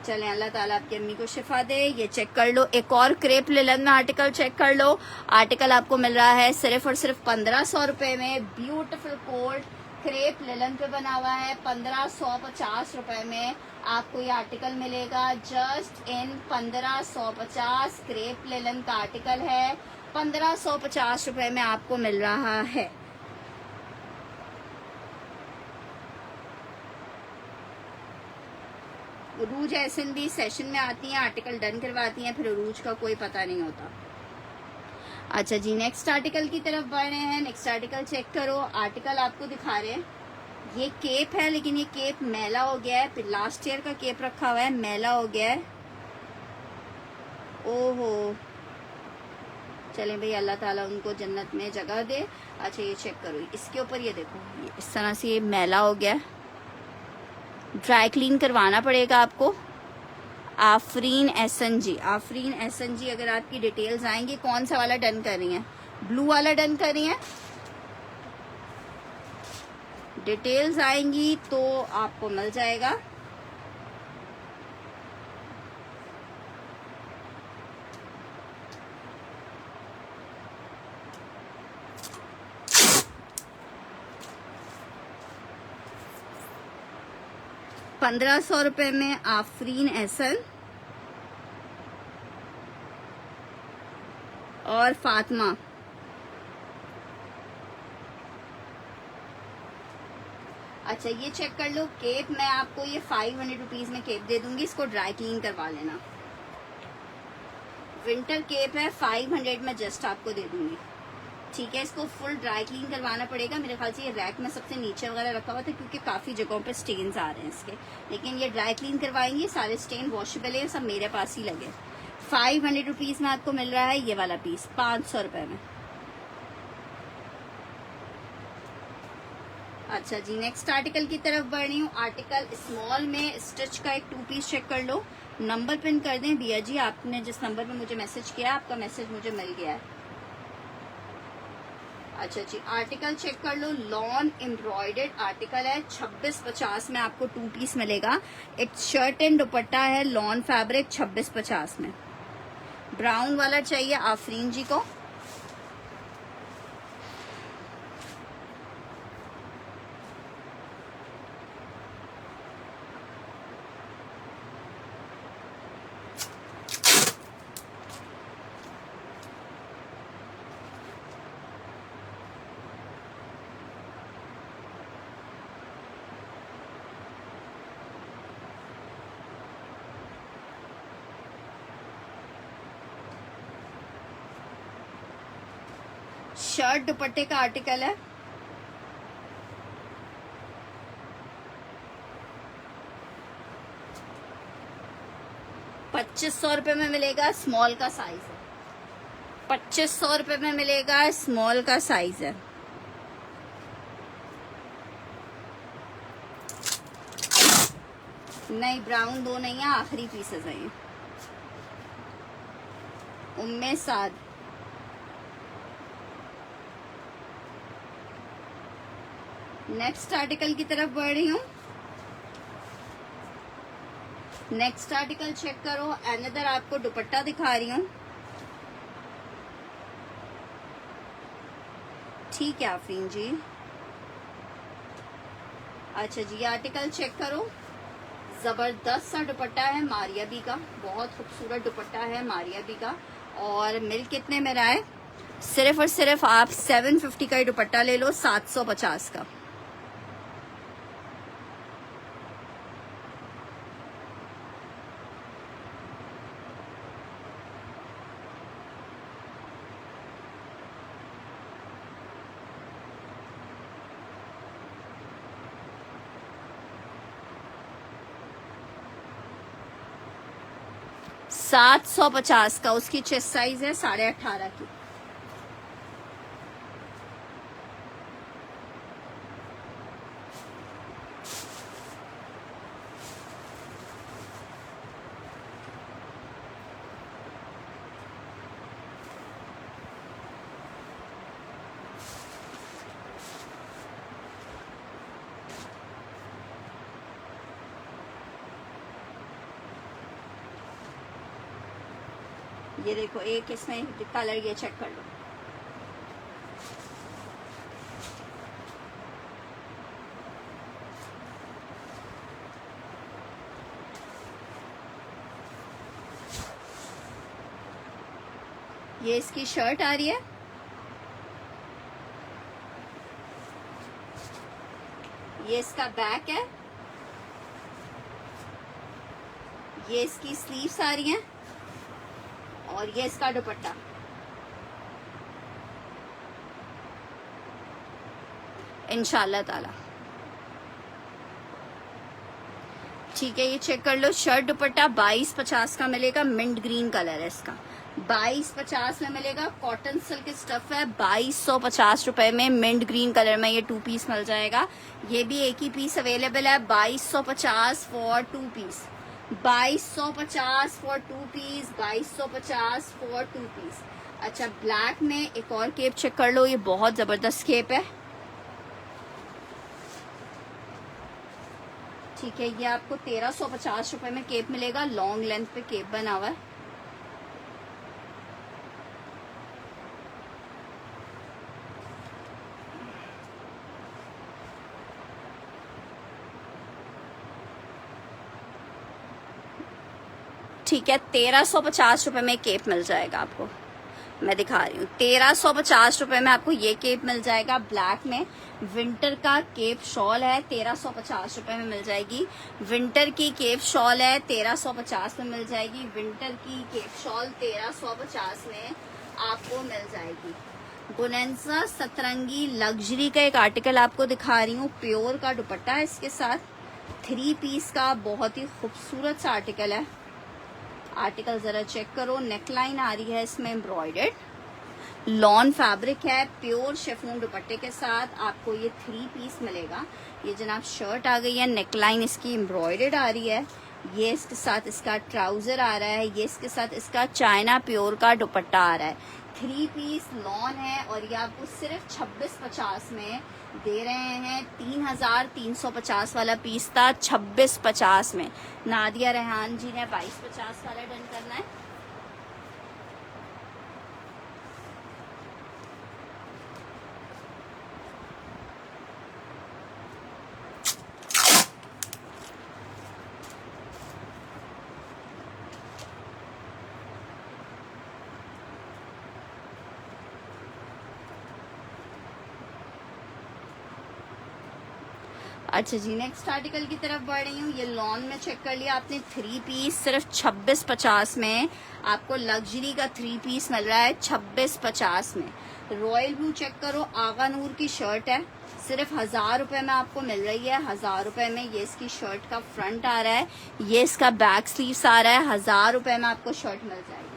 S1: चलें, अल्लाह ताला आपकी अम्मी को शिफा दे। ये चेक कर लो, एक और क्रेप लिनन में आर्टिकल चेक कर लो। आर्टिकल आपको मिल रहा है सिर्फ और सिर्फ 1500 रुपए में। ब्यूटीफुल कोड क्रेप लिनन पे बना हुआ है। 1550 रुपए में आपको ये आर्टिकल मिलेगा। जस्ट इन 1550 क्रेप लिनन का आर्टिकल है। 1550 रुपए में आपको मिल रहा है। रूज एसन भी सेशन में आती हैं, आर्टिकल डन करवाती हैं, फिर रूज का कोई पता नहीं होता। अच्छा जी, नेक्स्ट आर्टिकल की तरफ बढ़ रहे हैं। नेक्स्ट आर्टिकल चेक करो। आर्टिकल आपको दिखा रहे हैं, ये केप है लेकिन ये केप मैला हो गया है। फिर लास्ट ईयर का केप रखा हुआ है, मैला हो गया है। ओहो, चलें भाई, अल्लाह ताला उनको जन्नत में जगह दे। अच्छा ये चेक करो, इसके ऊपर ये देखो, ये इस तरह से ये मैला हो गया है। ड्राई क्लीन करवाना पड़ेगा आपको। आफरीन एहसन जी, आफरीन एहसन जी, अगर आपकी डिटेल्स आएंगी, कौन सा वाला डन कर रही हैं? ब्लू वाला डन कर रही हैं? डिटेल्स आएंगी तो आपको मिल जाएगा। ₹1500 में आफरीन एहसन और फातिमा। अच्छा ये चेक कर लो, केप मैं आपको ये 500 रुपीज में केप दे दूंगी, इसको ड्राई क्लीन करवा लेना। विंटर केप है, 500 में जस्ट आपको दे दूंगी, ठीक है। इसको फुल ड्राई क्लीन करवाना पड़ेगा। मेरे ख्याल से ये रैक में सबसे नीचे वगैरह रखा हुआ था क्योंकि काफी जगहों पे स्टेन्स आ रहे हैं इसके, लेकिन ये ड्राई क्लीन करवाएंगे। सारे स्टेन वॉशेबल है, सब मेरे पास ही लगे। 500 रुपीज में आपको मिल रहा है ये वाला पीस, 500 रुपए में। अच्छा जी, नेक्स्ट आर्टिकल की तरफ बढ़ रही हूँ। आर्टिकल स्मॉल में स्टिच का एक 2 पीस चेक कर लो। नंबर पिन कर दें बिया जी, आपने जिस नंबर पे मुझे मैसेज किया, आपका मैसेज मुझे मिल गया है। अच्छा जी, आर्टिकल चेक कर लो। लॉन एम्ब्रॉयडर्ड आर्टिकल है, 2650 में आपको 2 पीस मिलेगा। एक शर्ट एंड दुपट्टा है, लॉन फैब्रिक, 2650 में। ब्राउन वाला चाहिए आफरीन जी को। शर्ट दुपट्टे का आर्टिकल है, ₹2500 में मिलेगा। स्मॉल का साइज है, ₹2500 में मिलेगा। स्मॉल का साइज है। नहीं, ब्राउन 2 नहीं है, आखिरी पीसेस हैं ये। उम्मे साद। नेक्स्ट आर्टिकल की तरफ बढ़ रही हूँ। नेक्स्ट आर्टिकल चेक करो, अनदर आपको दुपट्टा दिखा रही हूँ। ठीक है आफरीन जी। अच्छा जी, ये आर्टिकल चेक करो, जबरदस्त सा दुपट्टा है मारिया बी का, बहुत खूबसूरत दुपट्टा है मारिया बी का। और मिल कितने में रहा है? सिर्फ और सिर्फ आप 750 का ही दुपट्टा ले लो, 750 का। $750 का। उसकी चेस्ट साइज है 18.5 की। ये देखो, एक इसमें कलर, ये चेक कर लो। ये इसकी शर्ट आ रही है, ये इसका बैक है, ये इसकी स्लीव्स आ रही हैं, और ये इसका दुपट्टा। इंशाल्लाह ताला। ठीक है, ये चेक कर लो। शर्ट दुपट्टा 2250 का मिलेगा, मिंट ग्रीन कलर है इसका, 2250 में मिलेगा। कॉटन सिल्क स्टफ है, 2250 रुपए में मिंट ग्रीन कलर में ये 2 पीस मिल जाएगा। ये भी एक ही पीस अवेलेबल है, 2250 for 2 piece, 2250 for 2 piece, 2250 for 2 piece. अच्छा, ब्लैक में एक और केप चेक कर लो, ये बहुत जबरदस्त केप है। ठीक है, ये आपको 1350 रुपए में केप मिलेगा, लॉन्ग लेंथ पे केप बना हुआ है। ठीक है, 1350 रुपए में केप मिल जाएगा आपको। मैं दिखा रही हूँ, 1350 रुपए में आपको ये केप मिल जाएगा। ब्लैक में विंटर का केप शॉल है, 1350 रुपए में मिल जाएगी। विंटर की केप शॉल है, 1350 में मिल जाएगी। विंटर की केप शॉल 1350 में आपको मिल जाएगी। बोनेंजा सतरंगी लग्जरी का एक आर्टिकल आपको दिखा रही हूँ, प्योर का दुपट्टा है इसके साथ, 3 पीस का, बहुत ही खूबसूरत सा आर्टिकल है। आर्टिकल जरा चेक करो, नेकलाइन आ रही है इसमें एम्ब्रॉयडर्ड, लॉन फैब्रिक है, प्योर शिफॉन दुपट्टे के साथ आपको ये 3 पीस मिलेगा। ये जनाब शर्ट आ गई है, नेकलाइन इसकी एम्ब्रॉयडर्ड आ रही है, ये इसके साथ इसका ट्राउजर आ रहा है, ये इसके साथ इसका चाइना प्योर का दुपट्टा आ रहा है। 3 पीस लॉन है, और ये आपको सिर्फ 2650 में दे रहे हैं। 3350 वाला पीस था, 2650 में। नादिया रेहान जी ने 2250 वाला डन करना है। अच्छा जी, नेक्स्ट आर्टिकल की तरफ बढ़ रही हूँ। ये लॉन में चेक कर लिया आपने, 3 पीस सिर्फ 2650 में आपको लग्जरी का 3 पीस मिल रहा है, 2650 में। रॉयल ब्लू चेक करो, आगा नूर की शर्ट है, सिर्फ 1000 रुपए में आपको मिल रही है। 1000 रुपए में ये इसकी शर्ट का फ्रंट आ रहा है, ये इसका बैक स्लीव्स आ रहा है। 1000 रुपए में आपको शर्ट मिल जाएगी।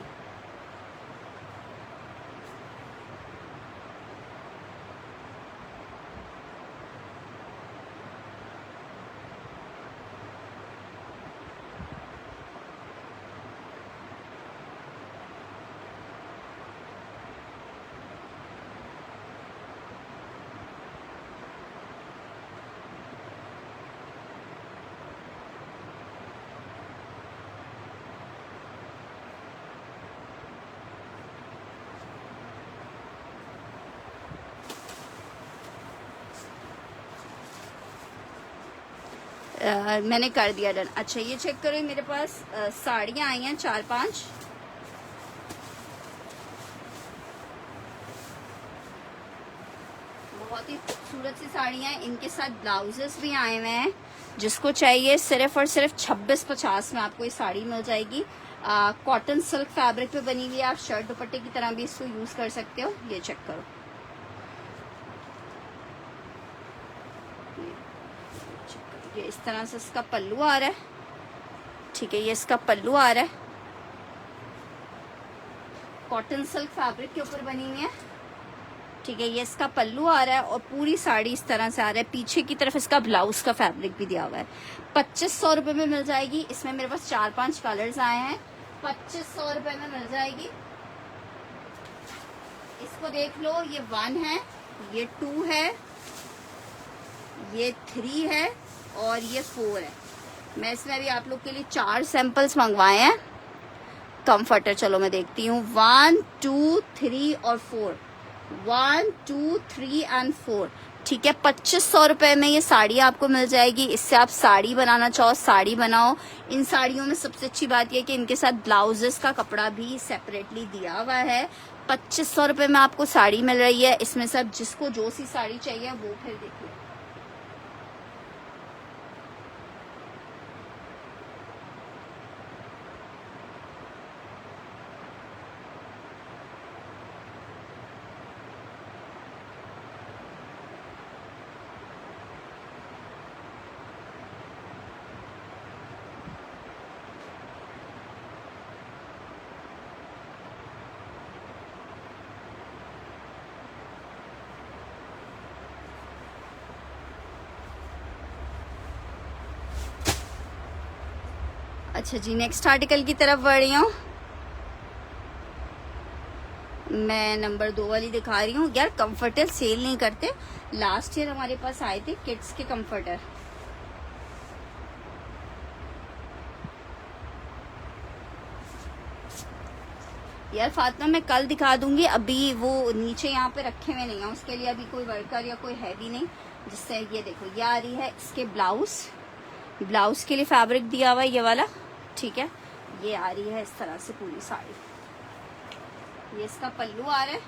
S1: मैंने कर दिया डन। अच्छा ये चेक करो, मेरे पास साड़ियाँ आई हैं 4-5। बहुत ही खूबसूरत सी साड़ियाँ हैं, इनके साथ ब्लाउजेस भी आए हुए हैं। जिसको चाहिए सिर्फ और सिर्फ 2650 में आपको ये साड़ी मिल जाएगी। कॉटन सिल्क फैब्रिक पे बनी हुई है, आप शर्ट दुपट्टे की तरह भी इसको यूज कर सकते हो। ये चेक करो, ये इस तरह से इसका पल्लू आ रहा है। ठीक है, ये इसका पल्लू आ रहा है, कॉटन सिल्क फैब्रिक के ऊपर बनी हुई है। ठीक है, ये इसका पल्लू आ रहा है और पूरी साड़ी इस तरह से आ रहा है। पीछे की तरफ इसका ब्लाउज का फैब्रिक भी दिया हुआ है। 2500 रुपए में मिल जाएगी। इसमें मेरे पास 4-5 कलर्स आए हैं। 2500 रुपए में मिल जाएगी। इसको देख लो, ये 1 है, ये 2 है, ये 3 है और ये 4 है। मैं इसमें अभी आप लोग के लिए 4 सैंपल्स मंगवाए हैं। कंफर्टर चलो मैं देखती हूँ। 1, 2, 3 और 4। 1, 2, 3 एंड 4। ठीक है, 2500 रुपए में ये साड़ी आपको मिल जाएगी। इससे आप साड़ी बनाना चाहो साड़ी बनाओ। इन साड़ियों में सबसे अच्छी बात यह कि इनके साथ ब्लाउजेस का कपड़ा भी सेपरेटली दिया हुआ है। 2500 रुपए में आपको साड़ी मिल रही है। इसमें सब जिसको जो सी साड़ी चाहिए वो फिर देखिए। अच्छा जी, नेक्स्ट आर्टिकल की तरफ बढ़ रही हूँ। मैं नंबर 2 वाली दिखा रही हूँ। यार कंफर्टर सेल नहीं करते। लास्ट ईयर हमारे पास आए थे किड्स के कंफर्टर। यार फातिमा मैं कल दिखा दूंगी, अभी वो नीचे यहाँ पे रखे हुए नहीं है, उसके लिए अभी कोई वर्कर या कोई है भी नहीं। जिससे ये देखो, ये आ रही है इसके ब्लाउज के लिए फैब्रिक दिया हुआ है ये वाला। ठीक है, ये आ रही है इस तरह से पूरी साड़ी। ये इसका पल्लू आ रहा है।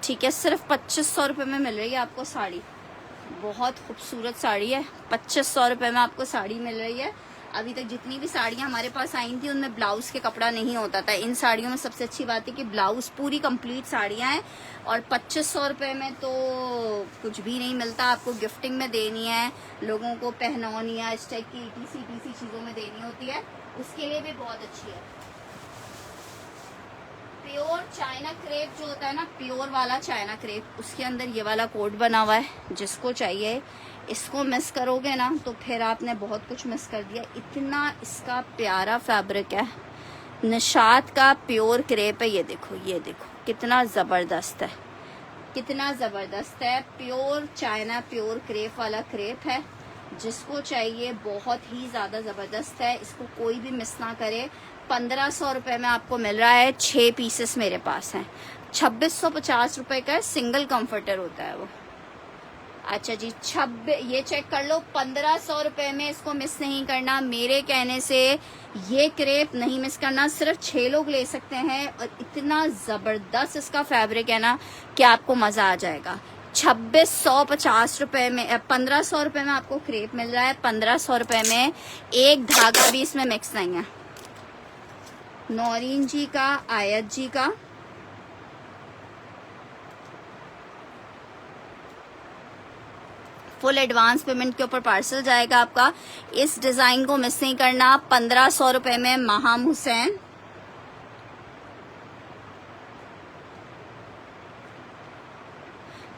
S1: ठीक है, सिर्फ 2500 रुपए में मिल रही है आपको साड़ी। बहुत खूबसूरत साड़ी है। 2500 रुपए में आपको साड़ी मिल रही है। अभी तक जितनी भी साड़ियां हमारे पास आई थी उनमें ब्लाउज के कपड़ा नहीं होता था। इन साड़ियों में सबसे अच्छी बात है कि ब्लाउज पूरी कंप्लीट साड़ियां हैं। और 2500 रुपए में तो कुछ भी नहीं मिलता। आपको गिफ्टिंग में देनी है, लोगों को पहनौनी या इस टाइप की ईटीसी चीजों में देनी होती है, उसके लिए भी बहुत अच्छी है। प्योर चाइना क्रेप जो होता है ना, प्योर वाला चाइना क्रेप, उसके अंदर ये वाला कोड बना हुआ है। जिसको चाहिए, इसको मिस करोगे ना तो फिर आपने बहुत कुछ मिस कर दिया। इतना इसका प्यारा फैब्रिक है, निशात का प्योर क्रेप है। ये देखो कितना जबरदस्त है, कितना जबरदस्त है। प्योर चाइना प्योर क्रेप वाला क्रेप है। जिसको चाहिए बहुत ही ज्यादा जबरदस्त है, इसको कोई भी मिस ना करे। 1500 रुपए में आपको मिल रहा है। 6 पीसेस मेरे पास हैं। 2650 रुपए का सिंगल कंफर्टर होता है वो। अच्छा जी, ये चेक कर लो। 1500 रुपए में इसको मिस नहीं करना। मेरे कहने से ये क्रेप नहीं मिस करना। सिर्फ 6 लोग ले सकते हैं और इतना जबरदस्त इसका फैब्रिक है ना कि आपको मजा आ जाएगा। 2650 रुपए में 1500 रुपए में आपको क्रेप मिल रहा है। 1500 रुपए में एक धागा भी इसमें मिक्स नहीं है। नौरीन जी का, आयत जी का, फुल एडवांस पेमेंट के ऊपर पार्सल जाएगा आपका। इस डिजाइन को मिस नहीं करना। 1500 रुपए में महाम हुसैन।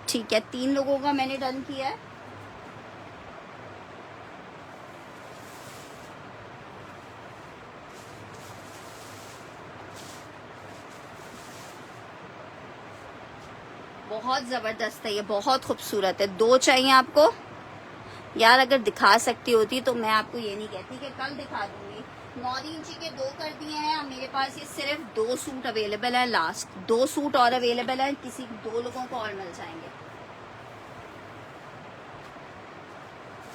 S1: ठीक है, 3 लोगों का मैंने डन किया है। बहुत जबरदस्त है ये, बहुत खूबसूरत है। 2 चाहिए आपको। यार अगर दिखा सकती होती तो मैं आपको ये नहीं कहती कि कल दिखा दूंगी। 9 इंची के 2 कर दिए हैं। अब मेरे पास ये सिर्फ 2 सूट अवेलेबल है। लास्ट 2 सूट और अवेलेबल है। किसी 2 लोगों को और मिल जाएंगे।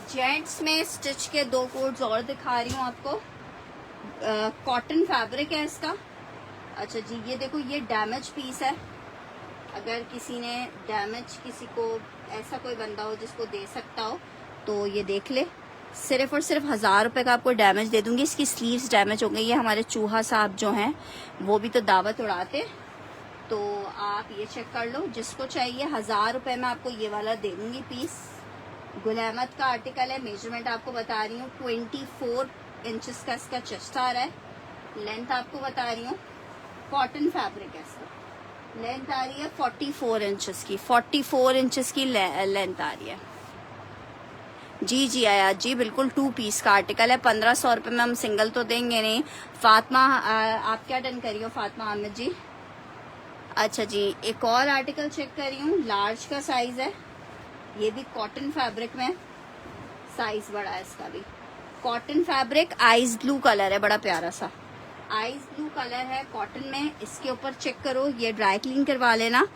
S1: जेंट्स में स्टिच के 2 कोड्स और दिखा रही हूँ आपको। कॉटन फैब्रिक है इसका। अच्छा जी, ये देखो, ये डैमेज पीस है। अगर किसी ने डैमेज, किसी को ऐसा कोई बंदा हो जिसको दे सकता हो तो ये देख ले। सिर्फ और सिर्फ 1000 रुपये का आपको डैमेज दे दूंगी। इसकी स्लीव्स डैमेज हो गई। ये हमारे चूहा साहब जो हैं वो भी तो दावत उड़ाते, तो आप ये चेक कर लो। जिसको चाहिए 1000 रुपये में आपको ये वाला दे दूंगी पीस। गुल अहमद का आर्टिकल है। मेजरमेंट आपको बता रही हूँ, 24 इंचेस का इसका चेस्ट आ रहा है। लेंथ आपको बता रही हूँ, कॉटन फैब्रिक है इसका। लेंथ आ रही है 44 इंचेस की। 44 इंचेस की लेंथ आ रही है। जी जी आया जी, बिल्कुल 2 पीस का आर्टिकल है। 1500 रुपये में हम सिंगल तो देंगे नहीं। फातिमा, आप क्या डन करी हो फातिमा अहमद जी? अच्छा जी, एक और आर्टिकल चेक कर रही हूँ। लार्ज का साइज है, ये भी कॉटन फैब्रिक में। साइज बड़ा है इसका भी। Cotton fabric, ice blue colour है, बड़ा प्यारा सा आइस ब्लू कलर है कॉटन में। इसके ऊपर चेक करो, ये ड्राई क्लीन करवा लेना,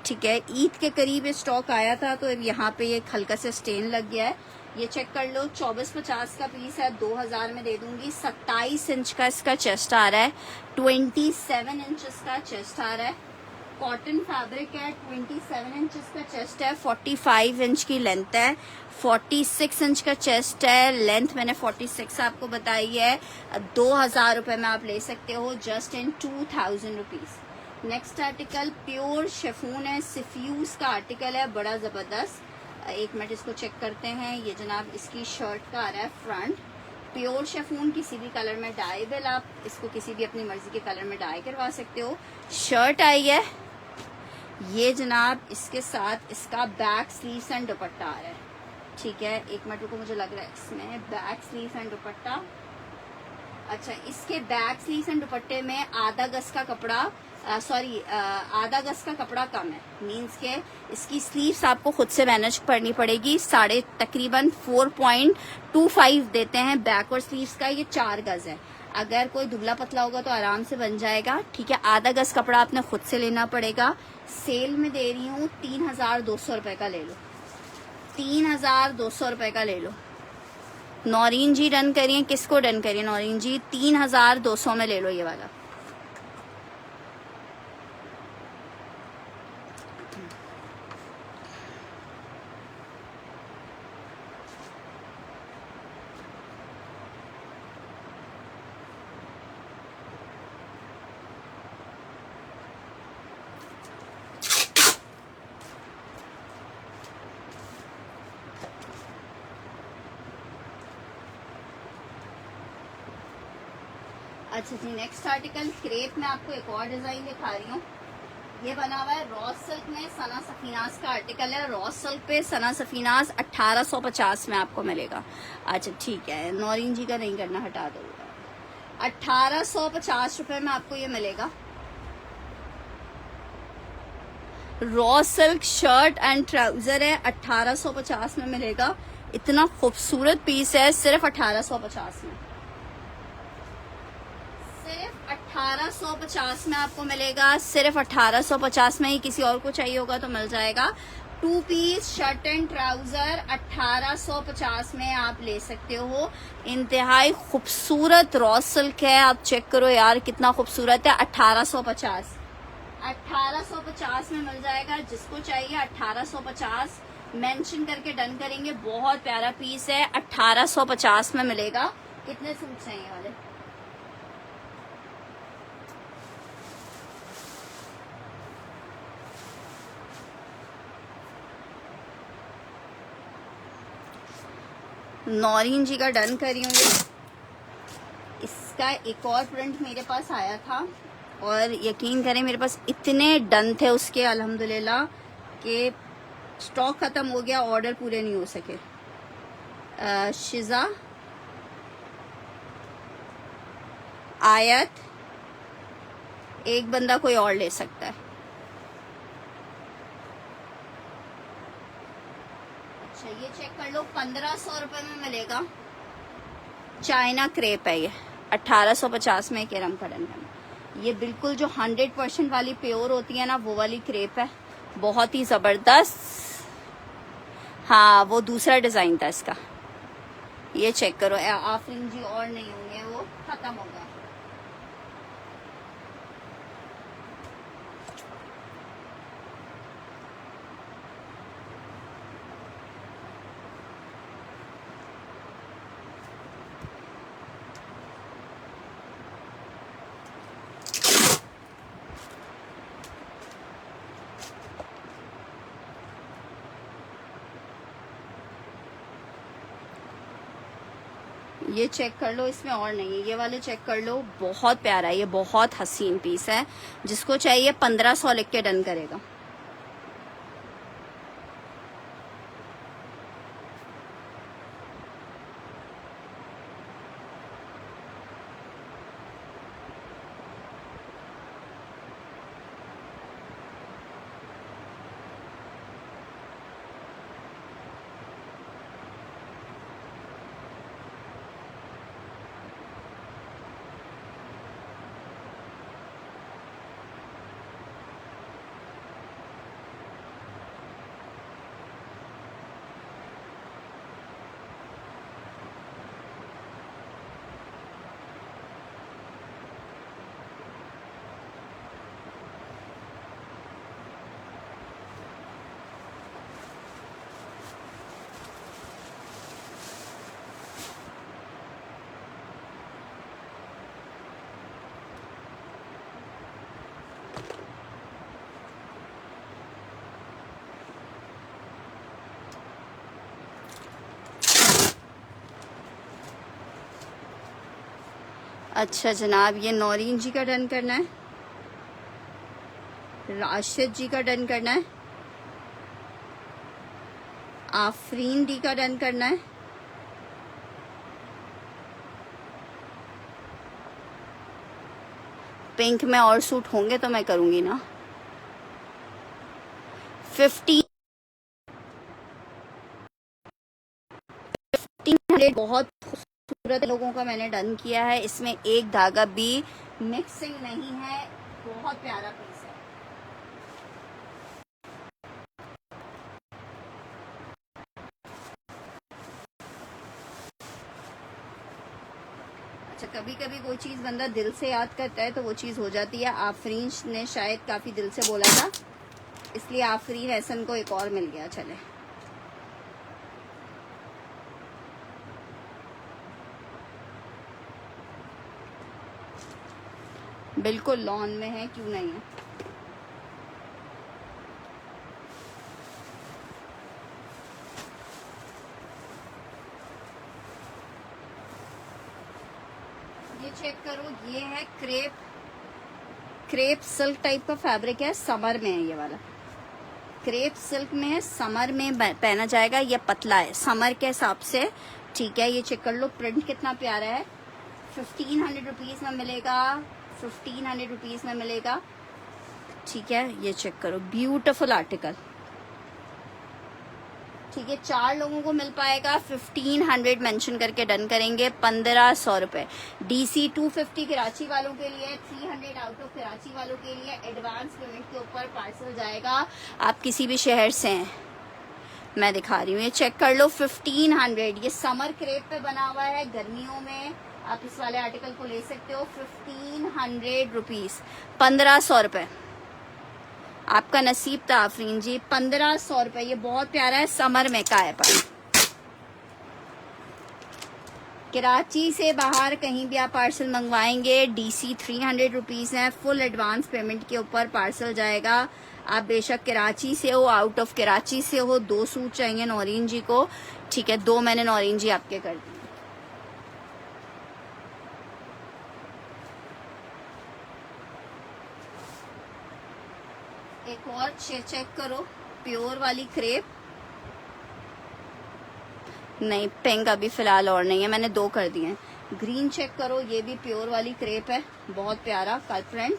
S1: ठीक है। ईद के करीब ये स्टॉक आया था तो यहाँ पे ये हल्का से स्टेन लग गया है। ये चेक कर लो। 2450 का पीस है, 2000 में दे दूंगी। 27 इंच का इसका चेस्ट आ रहा है। 27 इंचेस का चेस्ट आ रहा है। कॉटन फैब्रिक है। 27 इंचेस का चेस्ट है। 45 इंच की लेंथ है। 46 इंच का चेस्ट है। लेंथ मैंने 46 आपको बताई है। 2000 रुपये में आप ले सकते हो, जस्ट इन 2000 rupees. Next article pure chiffon है। सिफ्यूज का आर्टिकल है, बड़ा जबरदस्त। एक मिनट इसको चेक करते हैं। ये जनाब इसकी शर्ट का आ रहा है फ्रंट। प्योर शेफून, किसी भी कलर में डाइबल, आप इसको किसी भी अपनी मर्जी के कलर में डाई करवा सकते हो। शर्ट आई है ये जनाब, इसके साथ इसका बैक स्लीव्स एंड दुपट्टा आ रहा है, ठीक है। एक मिनट को मुझे लग रहा है इसमें बैक स्लीव्स एंड दुपट्टा। अच्छा, इसके बैक स्लीव्स एंड दुपट्टे में आधा गज का कपड़ा, आधा गज का कपड़ा कम है। मीन्स के इसकी स्लीव्स आपको खुद से मैनेज करनी पड़ेगी। तकरीबन 4.25 देते हैं बैक और स्लीव्स का। ये 4 गज है। अगर कोई दुबला पतला होगा तो आराम से बन जाएगा, ठीक है। आधा गज कपड़ा आपने खुद से लेना पड़ेगा। सेल में दे रही हूँ 3200 रुपये का ले लो। 3200 रुपये का ले लो। नौरीन जी डन करिए। किसको डन करिए नौरीन जी? 3200 में ले लो ये वाला। अच्छा जी, नेक्स्ट आर्टिकल क्रेप में आपको एक और डिजाइन दिखा रही हूँ। ये बना हुआ है रॉ सिल्क में। सना सफीनाज का आर्टिकल है। रॉ सिल्क पे सना सफीनाज 1850 में आपको मिलेगा। अच्छा ठीक है, नौरीन जी का नहीं करना, हटा दो। 1850 रुपये में आपको ये मिलेगा। Raw silk shirt and trouser है, 1850 में मिलेगा। इतना खूबसूरत पीस है, सिर्फ 1850 में। सिर्फ 1850 में आपको मिलेगा। सिर्फ 1850 में ही। किसी और को चाहिए होगा तो मिल जाएगा। 2 पीस शर्ट एंड ट्राउजर 1850 में आप ले सकते हो। इंतहाई खूबसूरत रॉ सिल्क है। आप चेक करो यार कितना खूबसूरत है। 1850 में मिल जाएगा। जिसको चाहिए 1850 मेंशन करके डन करेंगे। बहुत प्यारा पीस है, 1850 में मिलेगा। कितने सूट चाहिए वाले? नौरीन जी का डन करी हूँ। इसका एक और प्रिंट मेरे पास आया था और यकीन करें मेरे पास इतने डन थे उसके अल्हम्दुलिल्लाह कि स्टॉक खत्म हो गया, ऑर्डर पूरे नहीं हो सके। शिजा, आयत, एक बंदा कोई और ले सकता है। अच्छा ये चेक कर लो, 1500 रुपये में मिलेगा। चाइना क्रेप है ये, 1850 में केरम कड़न है। ये बिल्कुल जो 100% वाली प्योर होती है ना, वो वाली क्रेप है। बहुत ही जबरदस्त। हाँ वो दूसरा डिजाइन था इसका। ये चेक करो, आफरीन जी और नहीं होंगे, वो खत्म हो गया। ये चेक कर लो, इसमें और नहीं है, ये वाले चेक कर लो, बहुत प्यारा है, ये बहुत हसीन पीस है। जिसको चाहिए 1500 लिख के डन करेगा। अच्छा जनाब, ये नौरीन जी का डन करना है, राशिद जी का डन करना है, आफरीन डी का डन करना है, पिंक में और सूट होंगे तो मैं करूंगी ना। 1500 बहुत खूबसूरत लोगों का मैंने डन किया है। इसमें एक धागा भी मिक्सिंग नहीं है, बहुत प्यारा पीस है। अच्छा, कभी कभी कोई चीज़ बंदा दिल से याद करता है तो वो चीज़ हो जाती है। आफरीन ने शायद काफ़ी दिल से बोला था, इसलिए आफरीन एहसन को एक और मिल गया। चले, बिल्कुल लॉन में है, क्यों नहीं है। ये चेक करो, ये है क्रेप सिल्क टाइप का फैब्रिक है, समर में है ये वाला। क्रेप सिल्क में है, समर में पहना जाएगा। ये पतला है समर के हिसाब से, ठीक है। ये चेक कर लो, प्रिंट कितना प्यारा है। 1500 रुपीज़ में मिलेगा, 1500 रुपीज़ में मिलेगा, ठीक है। ये चेक करो, ब्यूटीफुल आर्टिकल, ठीक है। 4 लोगों को मिल पाएगा। 1500 मेंशन करके डन करेंगे। 1500 रुपए। DC 250 कराची वालों के लिए, 300 आउट ऑफ कराची वालों के लिए एडवांस पेमेंट के ऊपर पार्सल जाएगा। आप किसी भी शहर से हैं, मैं दिखा रही हूँ, ये चेक कर लो। 1500, ये समर क्रेप पे बना हुआ है, गर्मियों में आप इस वाले आर्टिकल को ले सकते हो। 1500 रुपीज, 1500 रुपए। आपका नसीब था आफरीन जी, 1500 रुपए। ये बहुत प्यारा है, समर में का है। पर कराची से बाहर कहीं भी आप पार्सल मंगवाएंगे, DC 300 रुपीज़ है। फुल एडवांस पेमेंट के ऊपर पार्सल जाएगा। आप बेशक कराची से हो, आउट ऑफ कराची से हो, 2 सूट चाहिए नौरीन जी को, ठीक है। 2 मैंने नौरीन जी आपके कर दिए। एक और चेक करो, प्योर वाली क्रेप, नहीं पिंक अभी फिलहाल और नहीं है, मैंने 2 कर दिए हैं। ग्रीन चेक करो, ये भी प्योर वाली क्रेप है, बहुत प्यारा कल प्रिंट।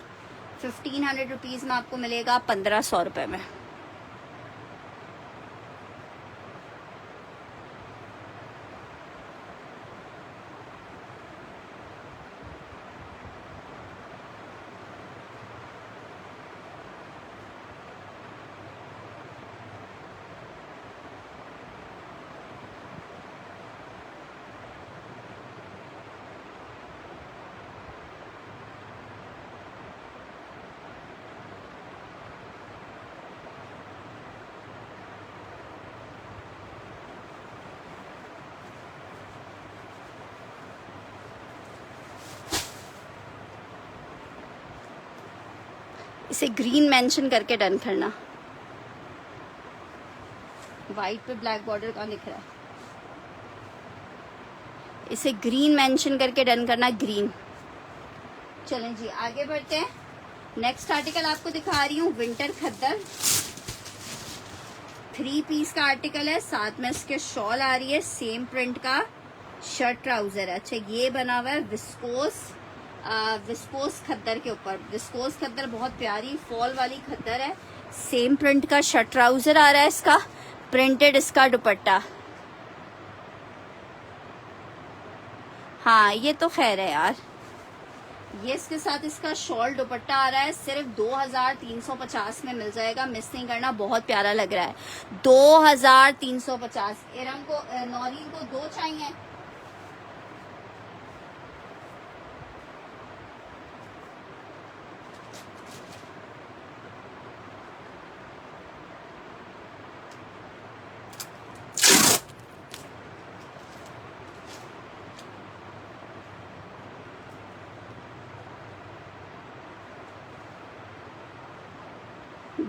S1: 1500 रुपीज़ में आपको मिलेगा 1500 रुपए में। इसे ग्रीन मेंशन करके डन करना। वाइट पे ब्लैक बॉर्डर कहाँ दिख रहा है? इसे ग्रीन मेंशन करके डन करना, ग्रीन। चलें जी आगे बढ़ते हैं। नेक्स्ट आर्टिकल आपको दिखा रही हूँ विंटर खद्दर। 3 पीस का आर्टिकल है, साथ में इसके शॉल आ रही है, सेम प्रिंट का शर्ट ट्राउजर है। अच्छा ये बना हुआ है विस्कोस खद्दर के ऊपर। विस्कोस खद्दर बहुत प्यारी फॉल वाली खद्दर है। सेम प्रिंट का शर्ट ट्राउजर आ रहा है इसका, प्रिंटेड इसका दुपट्टा। हाँ ये तो खैर है यार। ये इसके साथ इसका शॉल दुपट्टा आ रहा है, सिर्फ 2350 में मिल जाएगा, मिस नहीं करना, बहुत प्यारा लग रहा है। 2350। इरम को नौरीन को 2 चाहिए।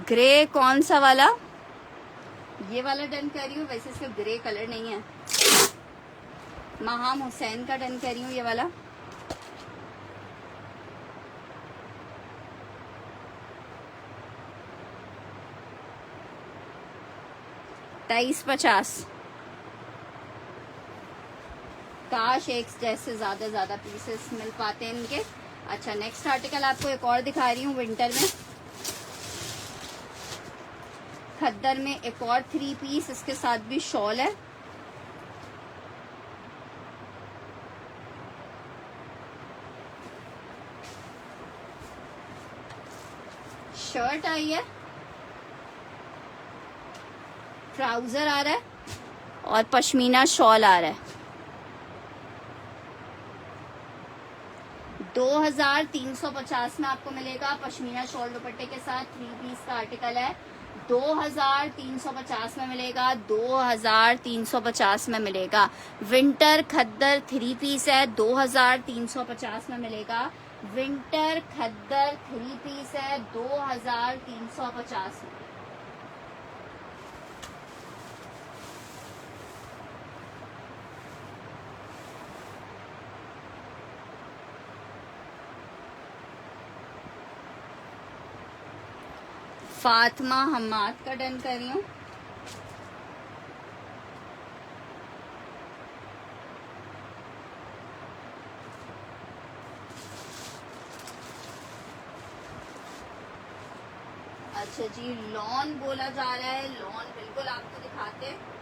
S1: ग्रे कौन सा वाला? ये वाला डन कर रही हूँ, वैसे इसका ग्रे कलर नहीं है। महाम हुसैन का डन कर रही हूँ ये वाला। $23.50। काश एक जैसे ज्यादा पीसेस मिल पाते हैं इनके। अच्छा नेक्स्ट आर्टिकल आपको एक और दिखा रही हूँ विंटर में खद्दर में, एक और 3 पीस, इसके साथ भी शॉल है। शर्ट आई है, ट्राउजर आ रहा है और पश्मीना शॉल आ रहा है। 2350 में आपको मिलेगा, पश्मीना शॉल दुपट्टे के साथ 3 पीस का आर्टिकल है। 2350 में मिलेगा, 2350 में मिलेगा। विंटर खद्दर 3 पीस है, 2350 में मिलेगा। विंटर खद्दर 3 पीस है, 2350 में। फातिमा हम्माद का डन कर रही हूँ। अच्छा जी लॉन बोला जा रहा है, लॉन बिल्कुल आपको दिखाते हैं।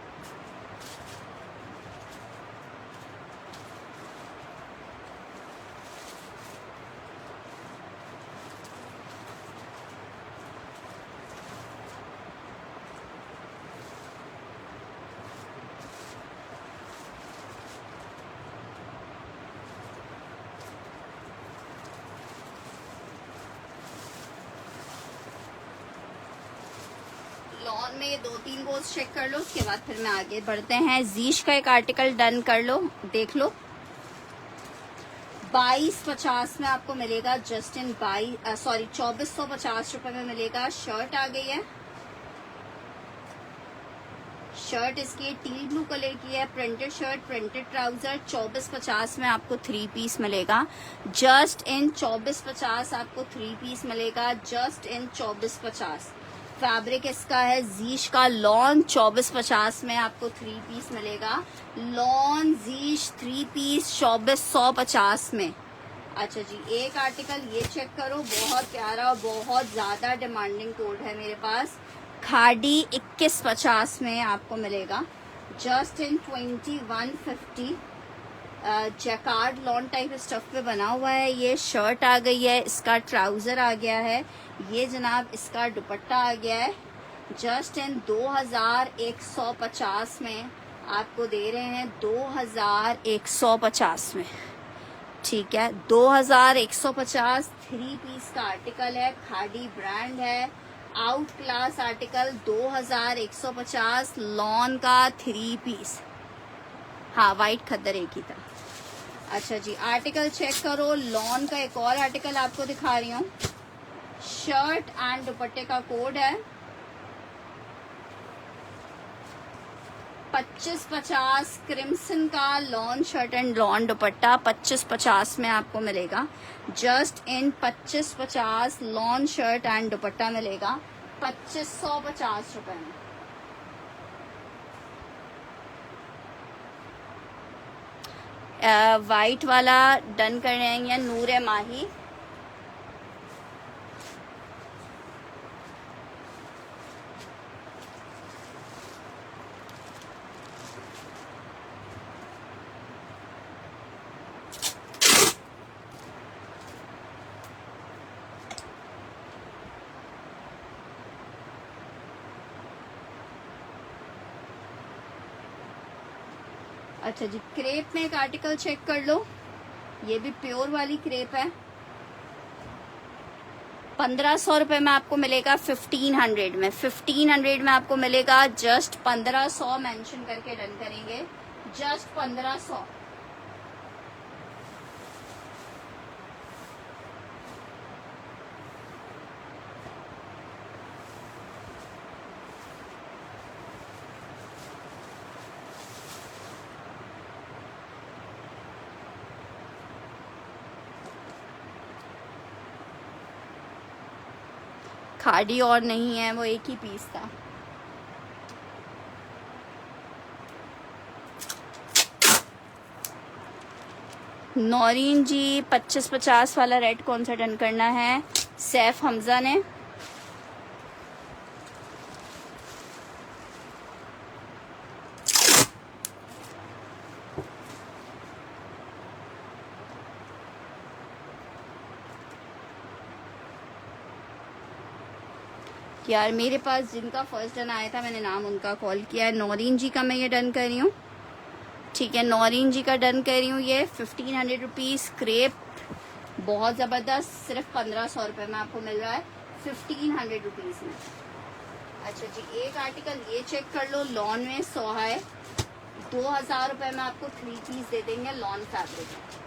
S1: लॉन में ये 2-3 गोल्स चेक कर लो, उसके बाद फिर मैं आगे बढ़ते हैं। जीश का एक आर्टिकल डन कर लो, देख लो। 2250 में आपको मिलेगा, जस्ट इन 2450 रुपए में मिलेगा। शर्ट आ गई है, शर्ट इसकी टील ब्लू कलर की है, प्रिंटेड शर्ट, प्रिंटेड ट्राउजर। 2450 में आपको 3 पीस मिलेगा, जस्ट इन 2450 आपको 3 पीस मिलेगा, जस्ट इन 2450। फैब्रिक इसका है जीश का लॉन। 2450 में आपको 3 पीस मिलेगा, लॉन जीश 3 पीस 2450 में। अच्छा जी एक आर्टिकल ये चेक करो, बहुत प्यारा और बहुत ज्यादा डिमांडिंग कोड है मेरे पास। खाड़ी 2150 में आपको मिलेगा, just in 2150। Jacquard lawn type stuff पे बना हुआ है। ये शर्ट आ गई है, इसका ट्राउजर आ गया है, ये जनाब इसका दुपट्टा आ गया है। जस्ट इन 2150 में आपको दे रहे हैं, 2150 में, ठीक है। 2150 3 पीस का आर्टिकल है, खाड़ी ब्रांड है, आउट क्लास आर्टिकल। 2150 लॉन का 3 पीस। हाँ वाइट खद्दर एक ही था। अच्छा जी आर्टिकल चेक करो, लॉन का एक और आर्टिकल आपको दिखा रही हूँ। शर्ट एंड दुपट्टे का कोड है 2550। क्रिम्सन का लॉन शर्ट एंड लॉन दुपट्टा 2550 में आपको मिलेगा। Just in 2550 lawn shirt and दुपट्टा मिलेगा 2550 रुपए में। वाइट वाला डन कर रहे हैं नूर माही। अच्छा जी, क्रेप में एक आर्टिकल चेक कर लो, ये भी प्योर वाली क्रेप है। 1500 रुपए में आपको मिलेगा 1500 में। 1500 में आपको मिलेगा। जस्ट 1500 मेंशन करके डन करेंगे। जस्ट 1500। खाड़ी और नहीं है, वो एक ही पीस था। नौरीन जी 2550 वाला रेड कौन सा डन करना है? सैफ हमजा ने। यार मेरे पास जिनका फर्स्ट डन आया था मैंने नाम उनका कॉल किया है। नौरीन जी का मैं ये डन कर रही हूँ, ठीक है। नौरीन जी का डन कर रही हूँ। ये 1500 रुपीज़ क्रेप, बहुत ज़बरदस्त। सिर्फ 1500 रुपये में आपको मिल रहा है 1500 रुपीज़ में। अच्छा जी, एक आर्टिकल ये चेक कर लो, लॉन में सोहा है। 2000 रुपये में आपको 3 पीस दे देंगे लॉन फैब्रिक।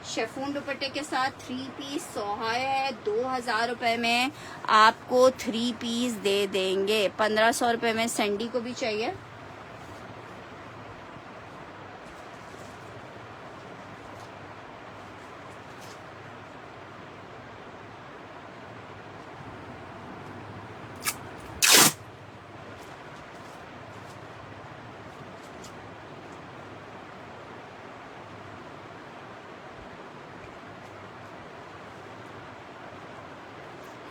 S1: शेफून दुपट्टे के साथ 3 पीस सोहा है। 2000 रुपये में आपको 3 पीस दे देंगे। 1500 रुपये में सैंडी को भी चाहिए।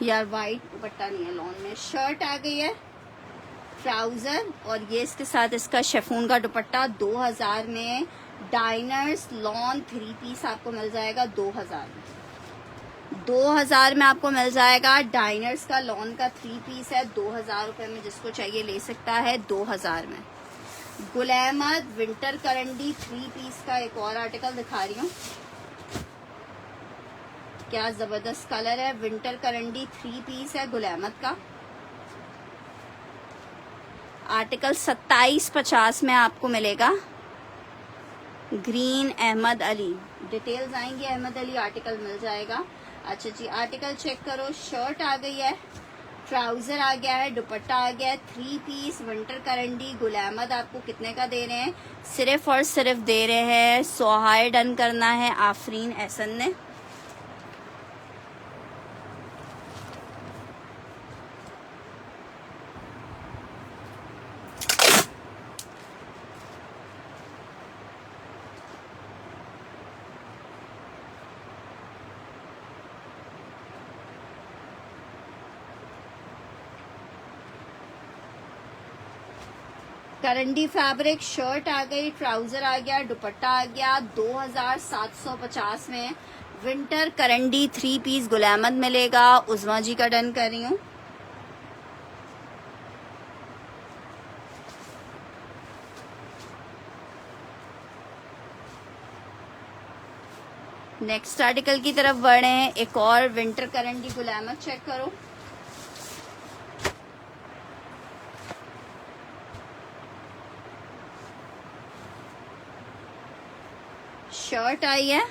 S1: यार वाइट दुपट्टा नहीं है लॉन में। शर्ट आ गई है, ट्राउजर, और ये इसके साथ इसका शेफून का दुपट्टा 2000 में। डाइनर्स लॉन 3 पीस आपको मिल जाएगा 2000 में। 2000 में आपको मिल जाएगा। डाइनर्स का लॉन का 3 पीस है 2000 रुपये में। जिसको चाहिए ले सकता है 2000 में। गुल अहमद विंटर करंडी 3 पीस का एक और आर्टिकल दिखा रही हूँ। क्या जबरदस्त कलर है। विंटर करंडी 3 पीस है गुल अहमद का। आर्टिकल 2750 में आपको मिलेगा। ग्रीन अहमद अली, डिटेल्स आएंगी अहमद अली आर्टिकल मिल जाएगा। अच्छा जी, आर्टिकल चेक करो। शर्ट आ गई है, ट्राउजर आ गया है, दुपट्टा आ गया है। 3 पीस विंटर करंडी गुल अहमद आपको कितने का दे रहे हैं? सिर्फ और सिर्फ दे रहे हैं 100 डन करना है आफरीन एहसन ने। करंडी फैब्रिक शर्ट आ गई, ट्राउजर आ गया, दुपट्टा आ गया 2750 में। विंटर करंडी 3 पीस गुल अहमद मिलेगा। उज़मा जी का डन कर रही हूँ। नेक्स्ट आर्टिकल की तरफ बढ़ रहे हैं। एक और विंटर करंडी गुल अहमद चेक करो। शर्ट आई है,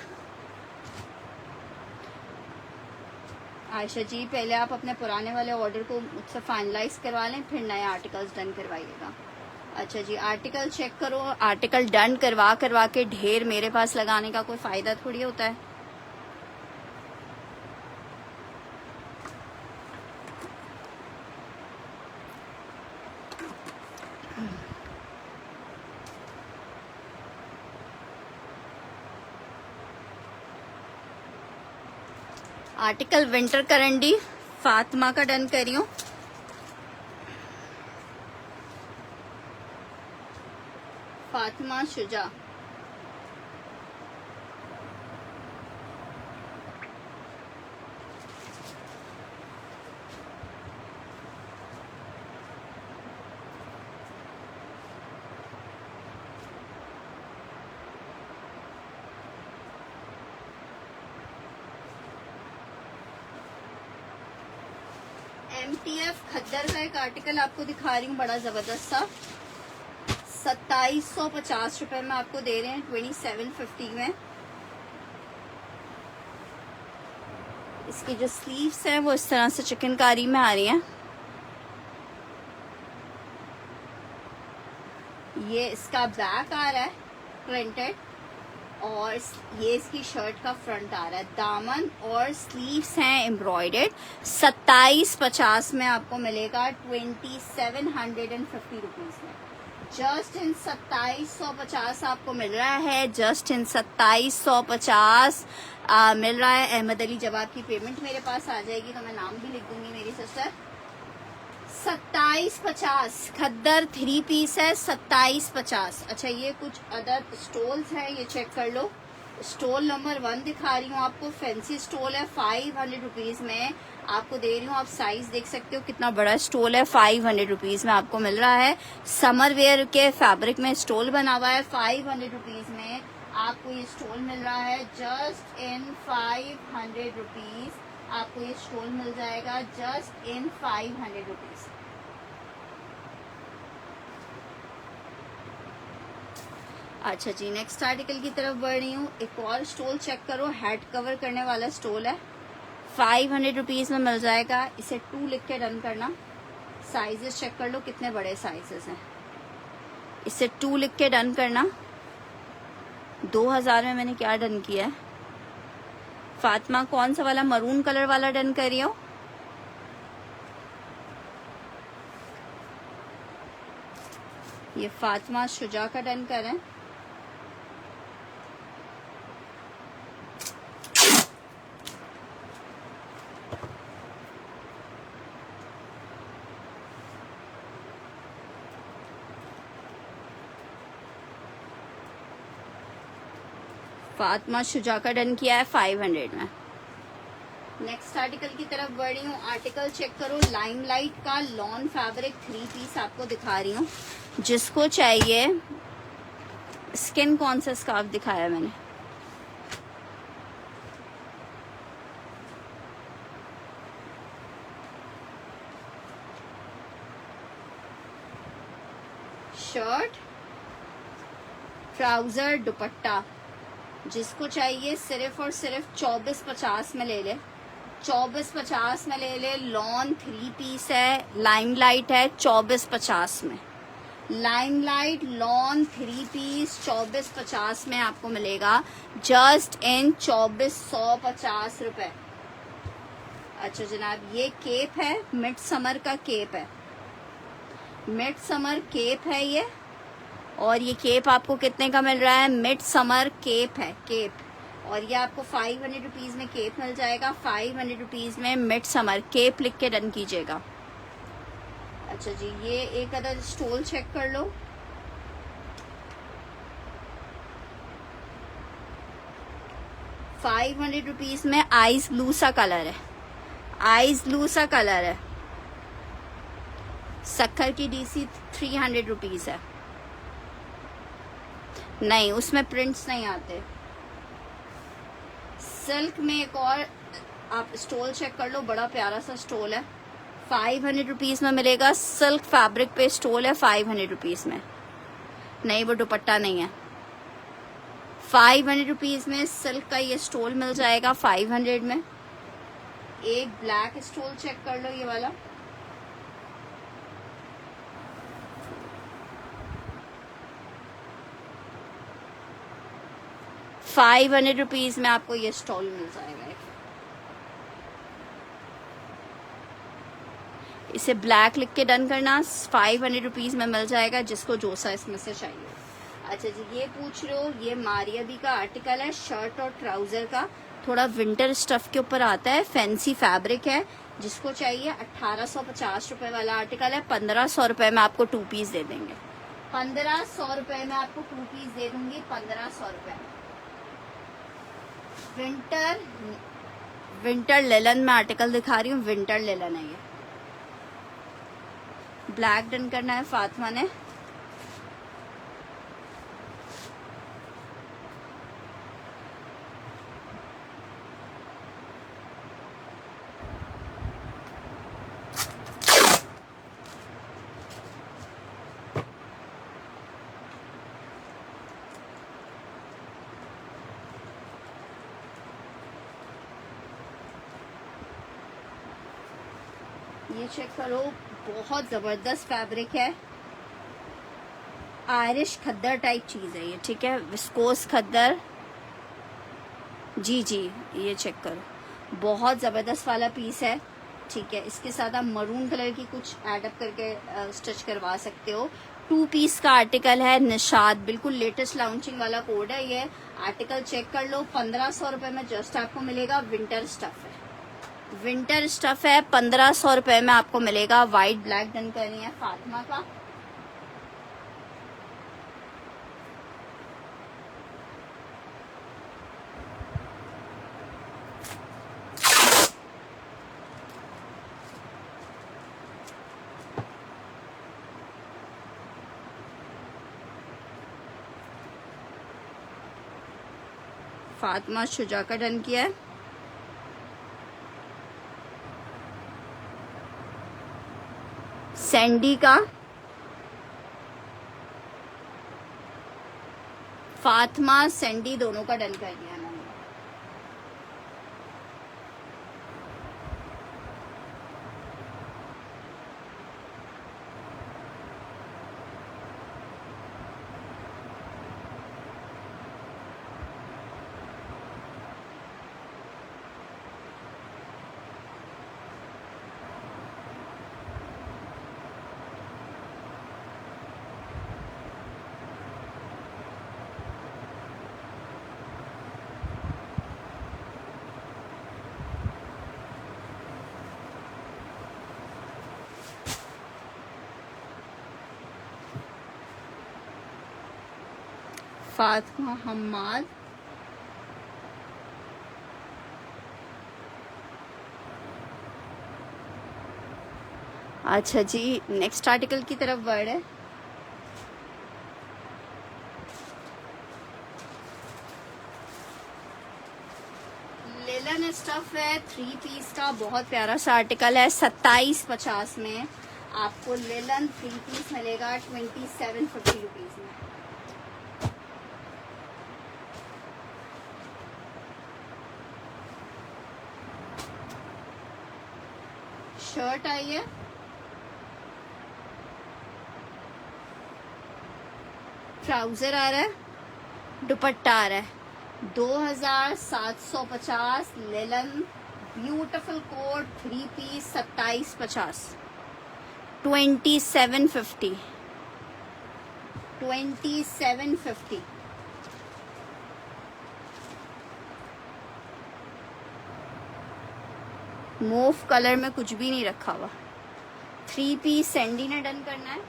S1: आयशा जी, पहले आप अपने पुराने वाले ऑर्डर को मुझसे फाइनलाइज करवा लें, फिर नए आर्टिकल्स डन करवाइएगा। अच्छा जी, आर्टिकल चेक करो। आर्टिकल डन करवा करवा के ढेर मेरे पास लगाने का कोई फायदा थोड़ी होता है। आर्टिकल विंटर करंडी फातिमा का डन करी हूँ। फातिमा शुजा, MTF खद्दर का एक आर्टिकल आपको दिखा रही हूँ, बड़ा जबरदस्त सा। 2750 रुपए में आपको दे रहे हैं 2750 में। इसकी जो स्लीव्स हैं वो इस तरह से चिकनकारी में आ रही हैं। ये इसका बैक आ रहा है प्रिंटेड, और ये इसकी शर्ट का फ्रंट आ रहा है। दामन और स्लीव्स हैं एम्ब्रॉयडर्ड। 2750 में आपको मिलेगा 2750 रुपीज में। जस्ट इन 2750 आपको मिल रहा है। जस्ट इन 2750 मिल रहा है। अहमद अली, जब आपकी पेमेंट मेरे पास आ जाएगी तो मैं नाम भी लिख दूंगी मेरी सिस्टर। 2750 खद्दर 3 पीस है, 2750। अच्छा, ये कुछ अदर स्टोल्स है, ये चेक कर लो। स्टोल नंबर 1 दिखा रही हूँ आपको, फैंसी स्टोल है। 500 रुपीज में आपको दे रही हूँ। आप साइज देख सकते हो कितना बड़ा स्टोल है। 500 रुपीज में आपको मिल रहा है। समर वेयर के फैब्रिक में स्टोल बना हुआ है। 500 रुपीज में आपको ये स्टोल मिल रहा है। जस्ट इन 500 रुपीज आपको ये स्टोल मिल जाएगा। Just in 500 rupees. अच्छा जी, नेक्स्ट आर्टिकल की तरफ बढ़ रही हूँ। एक और स्टोल चेक करो, हेड कवर करने वाला स्टोल है। 500 रुपीज में मिल जाएगा। इसे 2 लिख के डन करना। साइजेस चेक कर लो कितने बड़े साइजेस हैं। इसे 2 लिख के डन करना। 2000 में मैंने क्या डन किया है? फातिमा, कौन सा वाला? मरून कलर वाला डन कर रही हो? ये फातिमा शुजा का डन करें। फातिमा शुजा का डन किया है 500 में। नेक्स्ट आर्टिकल की तरफ बढ़ रही हूँ। आर्टिकल चेक करो, लाइमलाइट का लॉन फैब्रिक 3 पीस आपको दिखा रही हूँ। जिसको चाहिए, स्किन कौन सा स्कार्फ दिखाया मैंने? शर्ट, ट्राउजर, दुपट्टा। जिसको चाहिए सिर्फ और सिर्फ 2450 में ले ले। 2450 में ले ले। लॉन 3 पीस है, लाइमलाइट है 2450 में। लाइमलाइट लॉन 3 पीस 2450 में आपको मिलेगा। जस्ट इन 2450 रुपए। अच्छा जनाब, ये केप है, मिड समर का केप है। मिड समर केप है ये, और ये केप आपको कितने का मिल रहा है? मिड समर केप है, केप। और ये आपको 500 रुपीज में केप मिल जाएगा। 500 रुपीज में मिड समर केप लिख के डन कीजिएगा। अच्छा जी, ये एक अदर स्टोल चेक कर लो। ₹500 में आइस ब्लू सा कलर है। आइस ब्लू सा कलर है। सक्कर की डीसी 300 रुपीज है। नहीं, उसमें प्रिंट्स नहीं आते। सिल्क में एक और आप स्टोल चेक कर लो, बड़ा प्यारा सा स्टोल है। 500 रुपीज में मिलेगा। सिल्क फैब्रिक पे स्टोल है 500 रुपीज में। नहीं, वो दुपट्टा नहीं है। 500 रुपीज में सिल्क का ये स्टोल मिल जाएगा 500 में। एक ब्लैक स्टोल चेक कर लो, ये वाला। ₹500 में आपको ये स्टॉल मिल जाएगा। इसे ब्लैक लिख के डन करना, ₹500 में मिल जाएगा, जिसको जो सा इसमें से चाहिए। अच्छा जी, ये पूछ रहे हो, ये मारियाबी का आर्टिकल है, शर्ट और ट्राउजर का, थोड़ा विंटर स्टफ के ऊपर आता है, फैंसी फैब्रिक है, जिसको चाहिए 1850 रुपए वाला आर्टिकल है। 1500 रुपए में आपको 2 पीस दे देंगे। 1500 रुपए में आपको 2 पीस दे दूंगी, 1500 रुपए। विंटर लेलन में आर्टिकल दिखा रही हूँ, विंटर लेलन है ये। ब्लैक डन करना है फातिमा ने। ये चेक करो, बहुत जबरदस्त फैब्रिक है, आयरिश खद्दर टाइप चीज है ये, ठीक है, विस्कोस खद्दर। जी जी, ये चेक करो, बहुत जबरदस्त वाला पीस है, ठीक है। इसके साथ आप मरून कलर की कुछ एडअप करके स्टिच करवा सकते हो। 2 पीस का आर्टिकल है, निशाद, बिल्कुल लेटेस्ट लॉन्चिंग वाला कोड है ये। आर्टिकल चेक कर लो, 1500 रुपए में जस्ट आपको मिलेगा। विंटर स्टफ है, विंटर स्टफ है, 1500 रुपए में आपको मिलेगा। व्हाइट ब्लैक डन करनी है फातिमा का। फातिमा शुजा का डन किया है। सैंडी का, फातिमा सैंडी दोनों का डन कर दिया मैंने। फातिमा हम्माद, अच्छा जी, नेक्स्ट आर्टिकल की तरफ वर्ड है। लेलन स्टफ है, 3 पीस का, बहुत प्यारा सा आर्टिकल है। 2750 में आपको लेलन 3 पीस मिलेगा, 2750 रुपीज में। शर्ट आई है, ट्राउजर आ रहा है, दुपट्टा आ रहा है। 2750 linen beautiful coat 3 piece 2750, 2750, 2750। Mauve colour में कुछ भी नहीं रखा हुआ। 3 पीस सैंडी ने डन करना है।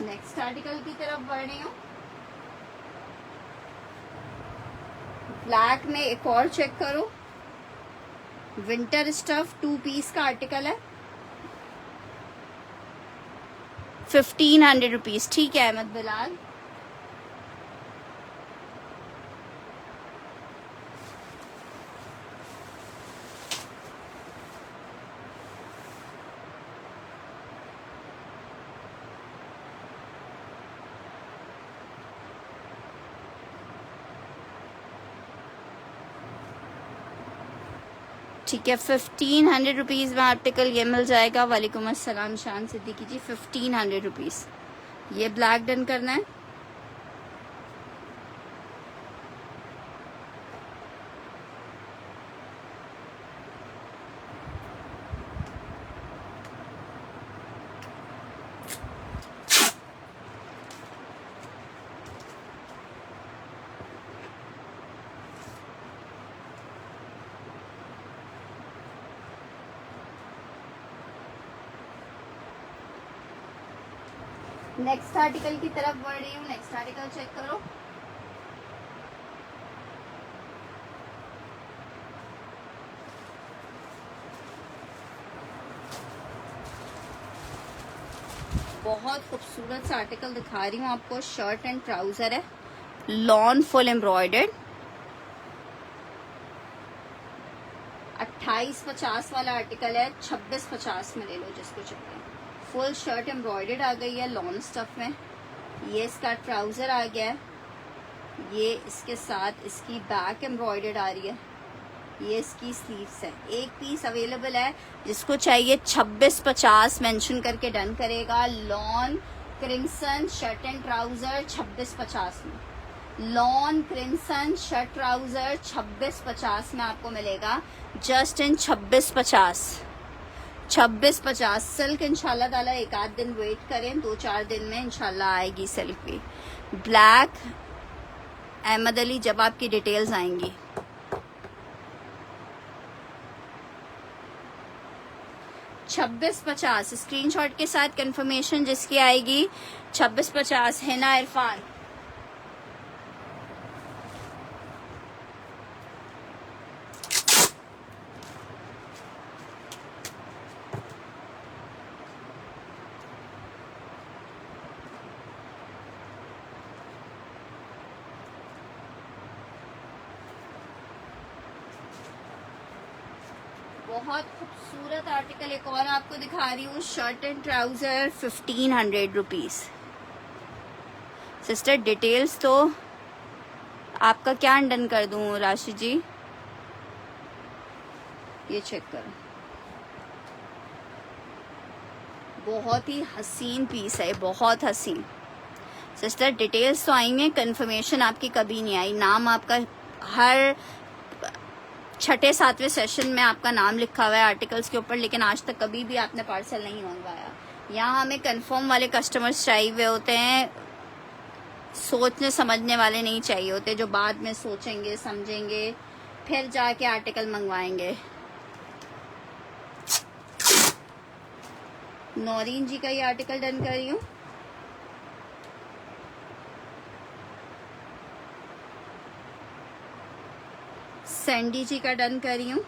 S1: नेक्स्ट आर्टिकल की तरफ बढ़ रही हूँ। ब्लैक में एक और चेक करो, विंटर स्टफ 2 पीस का आर्टिकल है, 1500 रुपीज, ठीक है अहमद बिलाल। ठीक है, 1500 में आर्टिकल ये मिल जाएगा। वालेकुम अस्सलाम शान सिद्दीकी जी, 1500 ये ब्लैक डन करना है। नेक्स्ट आर्टिकल की तरफ बढ़ रही हूँ। नेक्स्ट आर्टिकल चेक करो। बहुत खूबसूरत सा आर्टिकल दिखा रही हूँ आपको। शर्ट एंड ट्राउजर है, लॉन फुल एम्ब्रॉयडर्ड। 2850 वाला आर्टिकल है, 2650 में ले लो जिसको चाहिए। फुल शर्ट एम्ब्रॉयडर्ड आ गई है लॉन स्टफ में। ये इसका ट्राउजर आ गया है। ये इसके साथ इसकी बैक एम्ब्रॉयडर्ड आ रही है। ये इसकी स्लीव्स है। एक पीस अवेलेबल है, जिसको चाहिए 2650 मेंशन करके डन करेगा। Lawn crimson shirt and trouser 2650 में। लॉन क्रिम्सन शर्ट ट्राउजर 2650 में आपको मिलेगा, जस्ट इन 2650। सिल्क इंशाल्लाह ताला एक आध दिन वेट करें, 2-4 दिन में इंशाल्लाह आएगी सिल्क भी। ब्लैक अहमद अली, जब आपकी डिटेल्स आएंगी। $2650 स्क्रीनशॉट के साथ कंफर्मेशन जिसकी आएगी 2650। हिना इरफान, बहुत खूबसूरत आर्टिकल एक और आपको दिखा रही हूँ। Shirt and trouser 1500 sister. Details तो आपका क्या डन कर दूँ राशिद जी? ये चेक करो, बहुत ही हसीन पीस है, बहुत हसीन। सिस्टर डिटेल्स तो आएंगे, कंफर्मेशन आपकी कभी नहीं आई। नाम आपका हर 6-7वें सेशन में आपका नाम लिखा हुआ है आर्टिकल्स के ऊपर, लेकिन आज तक कभी भी आपने पार्सल नहीं मंगवाया। यहाँ हमें कंफर्म वाले कस्टमर्स चाहिए हुए होते हैं, सोचने समझने वाले नहीं चाहिए होते, जो बाद में सोचेंगे समझेंगे फिर जाके आर्टिकल मंगवाएंगे। नौरीन जी का ये आर्टिकल डन कर रही हूँ। सैंडी जी का डन कर रही हूँ।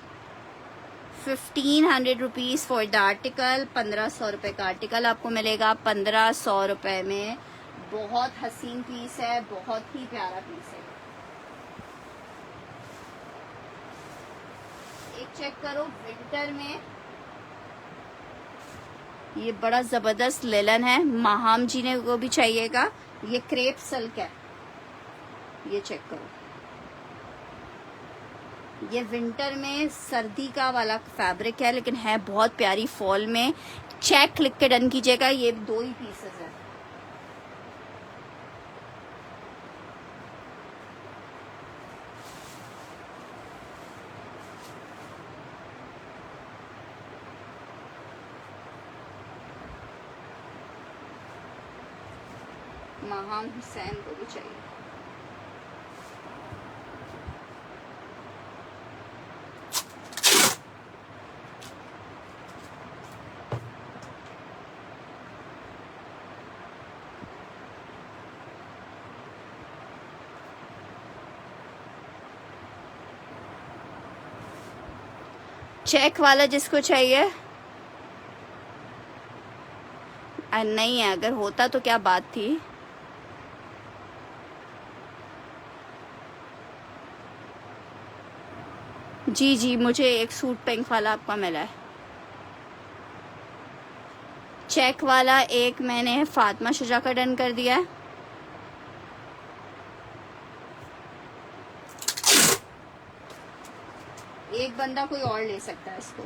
S1: 1500 फॉर द आर्टिकल। 1500 रुपए का आर्टिकल आपको मिलेगा 1500 रुपए में। बहुत हसीन पीस है, बहुत ही प्यारा पीस है। एक चेक करो, विंटर में ये बड़ा जबरदस्त लेलन है। माहाम जी ने वो भी चाहिएगा। ये क्रेप सिल्क है, ये चेक करो। ये विंटर में सर्दी का वाला फैब्रिक है, लेकिन है बहुत प्यारी फॉल में। चेक लिख के डन कीजिएगा। ये 2 ही पीसेस है। महाम हुसैन को भी चाहिए। चेक वाला जिसको चाहिए, नहीं है। अगर होता तो क्या बात थी। जी जी, मुझे एक सूट पिंक वाला आपका मिला है। चेक वाला एक मैंने फातिमा शुजा का डन कर दिया है। एक बंदा कोई और ले सकता है इसको।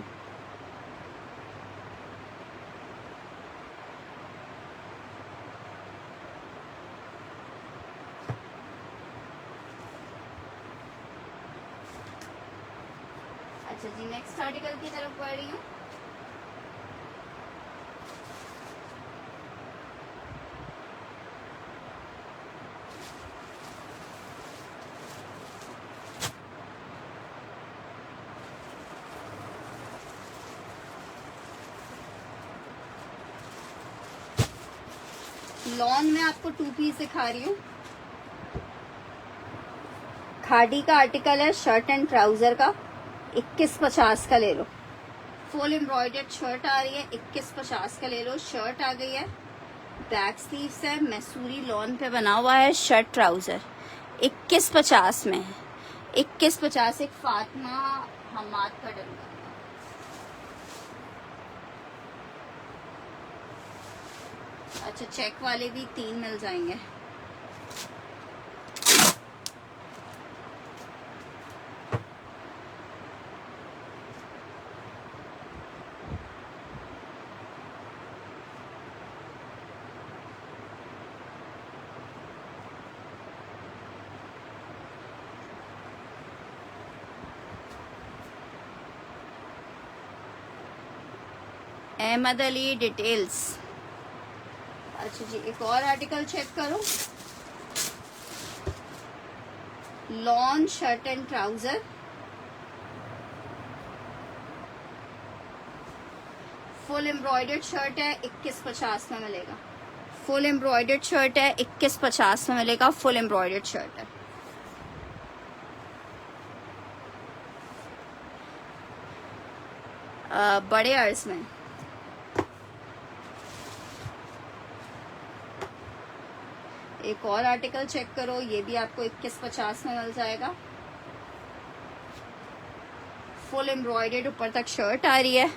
S1: अच्छा जी, नेक्स्ट आर्टिकल की तरफ बढ़ रही हूँ। लॉन में आपको 2 पीस दिखा रही हूँ। खादी का आर्टिकल है, शर्ट एंड ट्राउजर का, 2150 का ले लो। फुल एम्ब्रॉयडर्ड शर्ट आ रही है, 2150 का ले लो। शर्ट आ गई है, बैक स्लीव्स है, मैसूरी लॉन पे बना हुआ है। शर्ट ट्राउजर 2150 में है, 2150। एक फातिमा हमाद का डन। अच्छा, चेक वाले भी 3 मिल जाएंगे। अहमद अली डिटेल्स। अच्छा जी, एक और आर्टिकल चेक करो। Lawn shirt and trouser, full embroidered shirt है, 2150 में मिलेगा। फुल एम्ब्रॉयडर्ड शर्ट है, 2150 में मिलेगा। फुल एम्ब्रॉयडर्ड शर्ट है। बड़े अर्ज में। एक और आर्टिकल चेक करो, ये भी आपको 2150 में मिल जाएगा। फुल एम्ब्रॉयडर्ड ऊपर तक शर्ट आ रही है।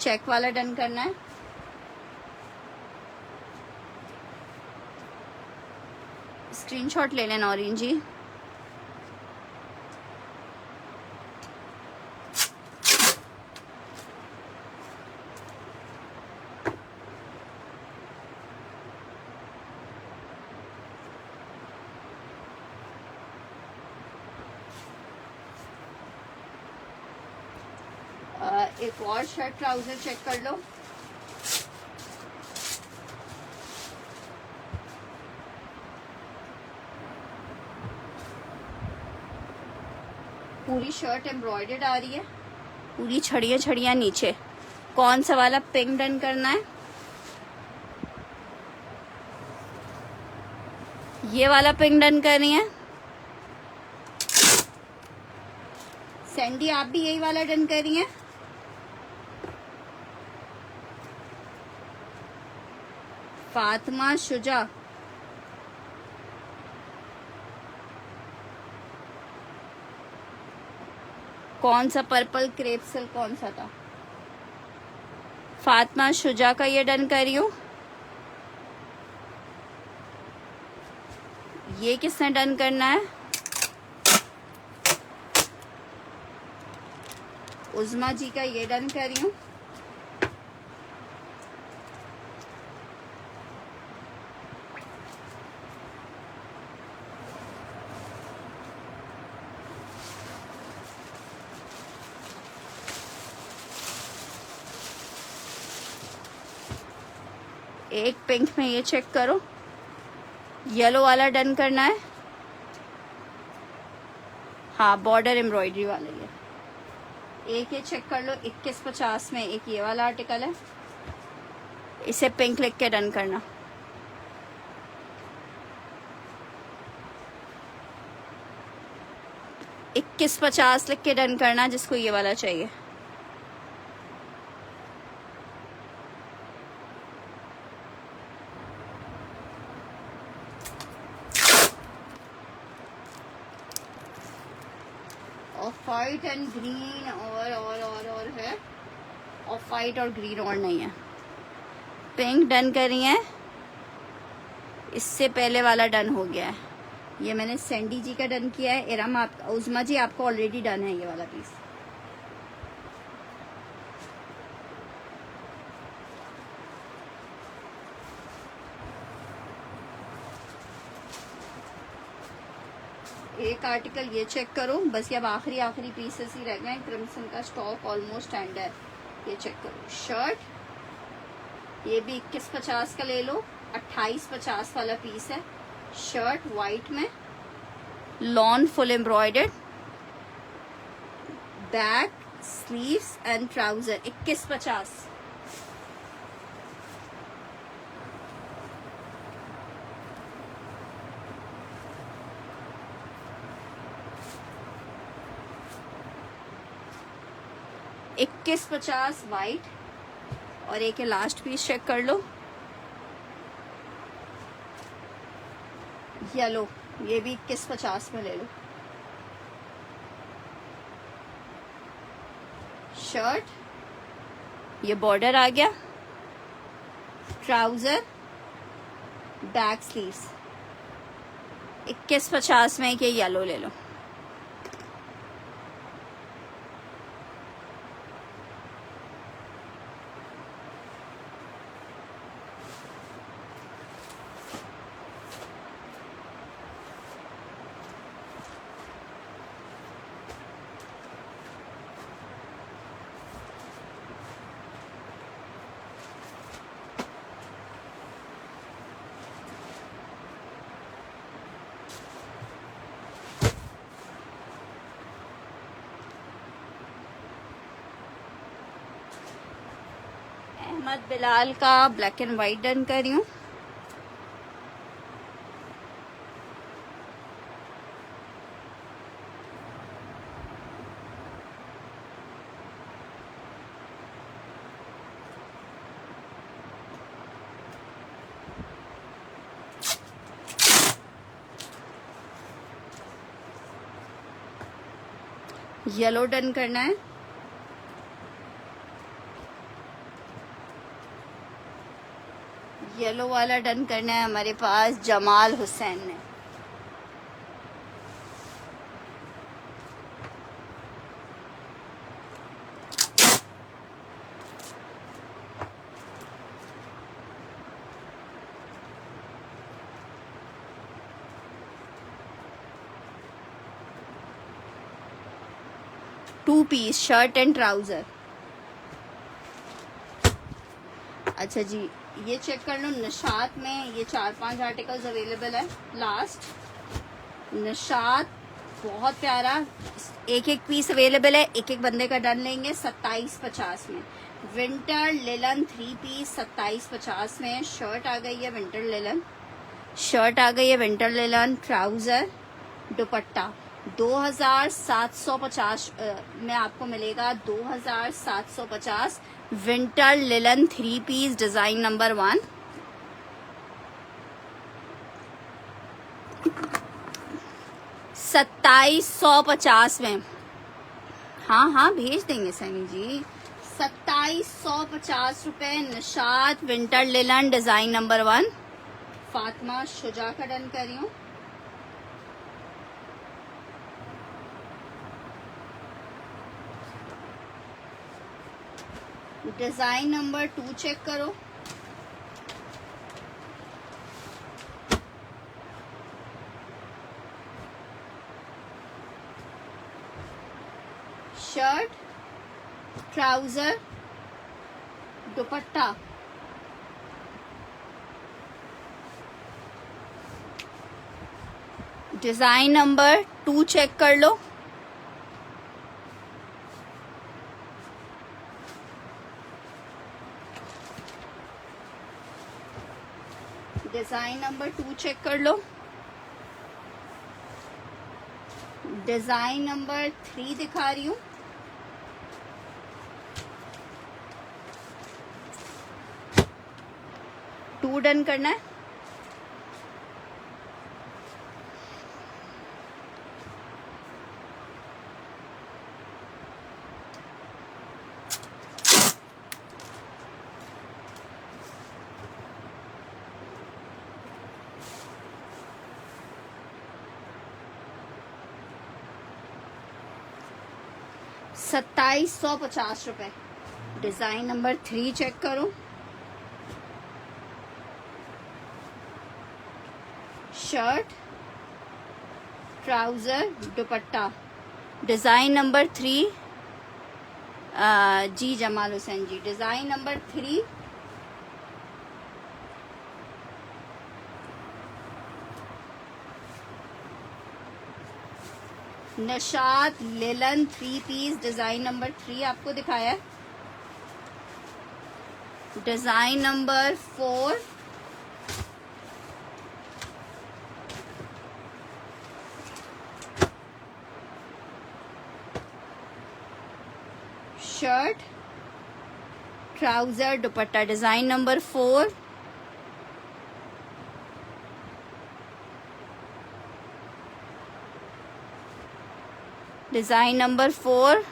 S1: चेक वाला डन करना है। स्क्रीनशॉट ले लेना ऑरेंज जी। एक और शर्ट ट्राउजर चेक कर लो। पूरी शर्ट एम्ब्रॉयडर्ड आ रही है, पूरी छड़ियां छड़ियां नीचे। कौन सा वाला पिंक डन करना है? ये वाला पिंक डन करनी है। सैंडी, आप भी यही वाला डन कर रही हैं? फातिमा शुजा, कौन सा पर्पल क्रेप सिल्क कौन सा था? फातिमा शुजा का ये डन कर रही हूँ। ये किसने डन करना है? उज़मा जी का ये डन कर रही हूँ। एक पिंक में ये चेक करो, येलो वाला डन करना है। हाँ, बॉर्डर एम्ब्रॉयडरी वाला ये। एक ये चेक कर लो, 2150 में। एक ये वाला आर्टिकल है, इसे पिंक लिख के डन करना। $21.50 लिख के डन करना जिसको ये वाला चाहिए। ऑफ वाइट एंड ग्रीन और है। ऑफ वाइट और ग्रीन और नहीं है। पिंक डन कर रही है, इससे पहले वाला डन हो गया है। ये मैंने सैंडी जी का डन किया है। इरम आप उज़मा जी आपका ऑलरेडी डन है ये वाला पीस। एक आर्टिकल ये चेक करो, बस ये अब आखिरी आखिरी पीसेस ही रह गए। क्रिम्सन का स्टॉक ऑलमोस्ट एंड है। ये चेक करो शर्ट, ये भी 2150 का ले लो, 2850 वाला पीस है। शर्ट वाइट में, lawn full embroidered, back sleeves and trouser, 2150। $21.50 white. और एक लास्ट पीस चेक कर लो, येलो, ये भी 21.50 में ले लो। शर्ट, ये बॉर्डर आ गया, ट्राउजर, बैक स्लीव्स, 21.50 में ये येलो ले लो। अहमद बिलाल का ब्लैक एंड वाइट डन कर रही हूँ। येलो डन करना है। येलो वाला डन करना है हमारे पास जमाल हुसैन ने। Two piece shirt and trouser. अच्छा जी, ये चेक कर लो निशात में, ये 4-5 आर्टिकल्स अवेलेबल है। लास्ट निशात बहुत प्यारा, एक एक पीस अवेलेबल है, एक एक बंदे का डन लेंगे। 2750 में विंटर लिलन 3 पीस 2750 में। शर्ट आ गई है विंटर लिलन, शर्ट आ गई है विंटर लिलन, ट्राउजर, दुपट्टा 2750 में आपको मिलेगा। 2750 winter linen 3 piece design number 1। $2750 में। हाँ हाँ भेज देंगे सनी जी। 2750 रुपए Nishat winter linen design number 1। Fatima Shuja का डन कर रही हूँ। डिजाइन नंबर 2 चेक करो। Shirt, trouser, dupatta, design number 2 check कर लो। डिजाइन नंबर 2 चेक कर लो। डिजाइन नंबर 3 दिखा रही हूँ। टू डन करना है। ₹2750। डिजाइन नंबर 3 चेक करो। Shirt, trouser, dupatta, design number 3। जी जमाल हुसैन जी, डिजाइन नंबर 3। नशात लेलन 3 पीस, डिजाइन नंबर 3 आपको दिखाया है। Design number 4। Shirt, trouser, dupatta, design number 4। Design number 4।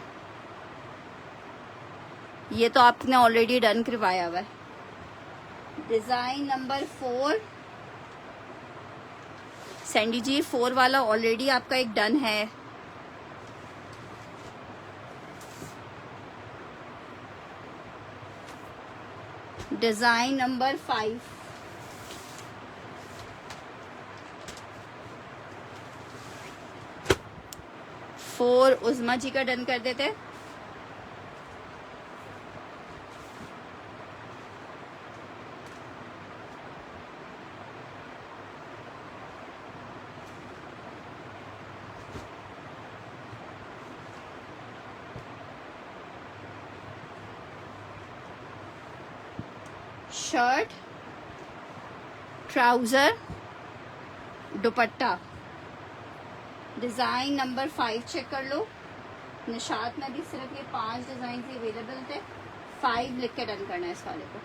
S1: ये तो आपने ऑलरेडी डन करवाया हुआ है। Design number 4। सैंडी जी 4 वाला ऑलरेडी आपका एक डन है। Design number 5। For Uzma ji का डन कर देते। Shirt, trouser, dupatta, design number 5 check कर लो। निशात में भी सिर्फ ये 5 डिजाइन अवेलेबल थे। 5 लिख के डन करना है इस वाले को।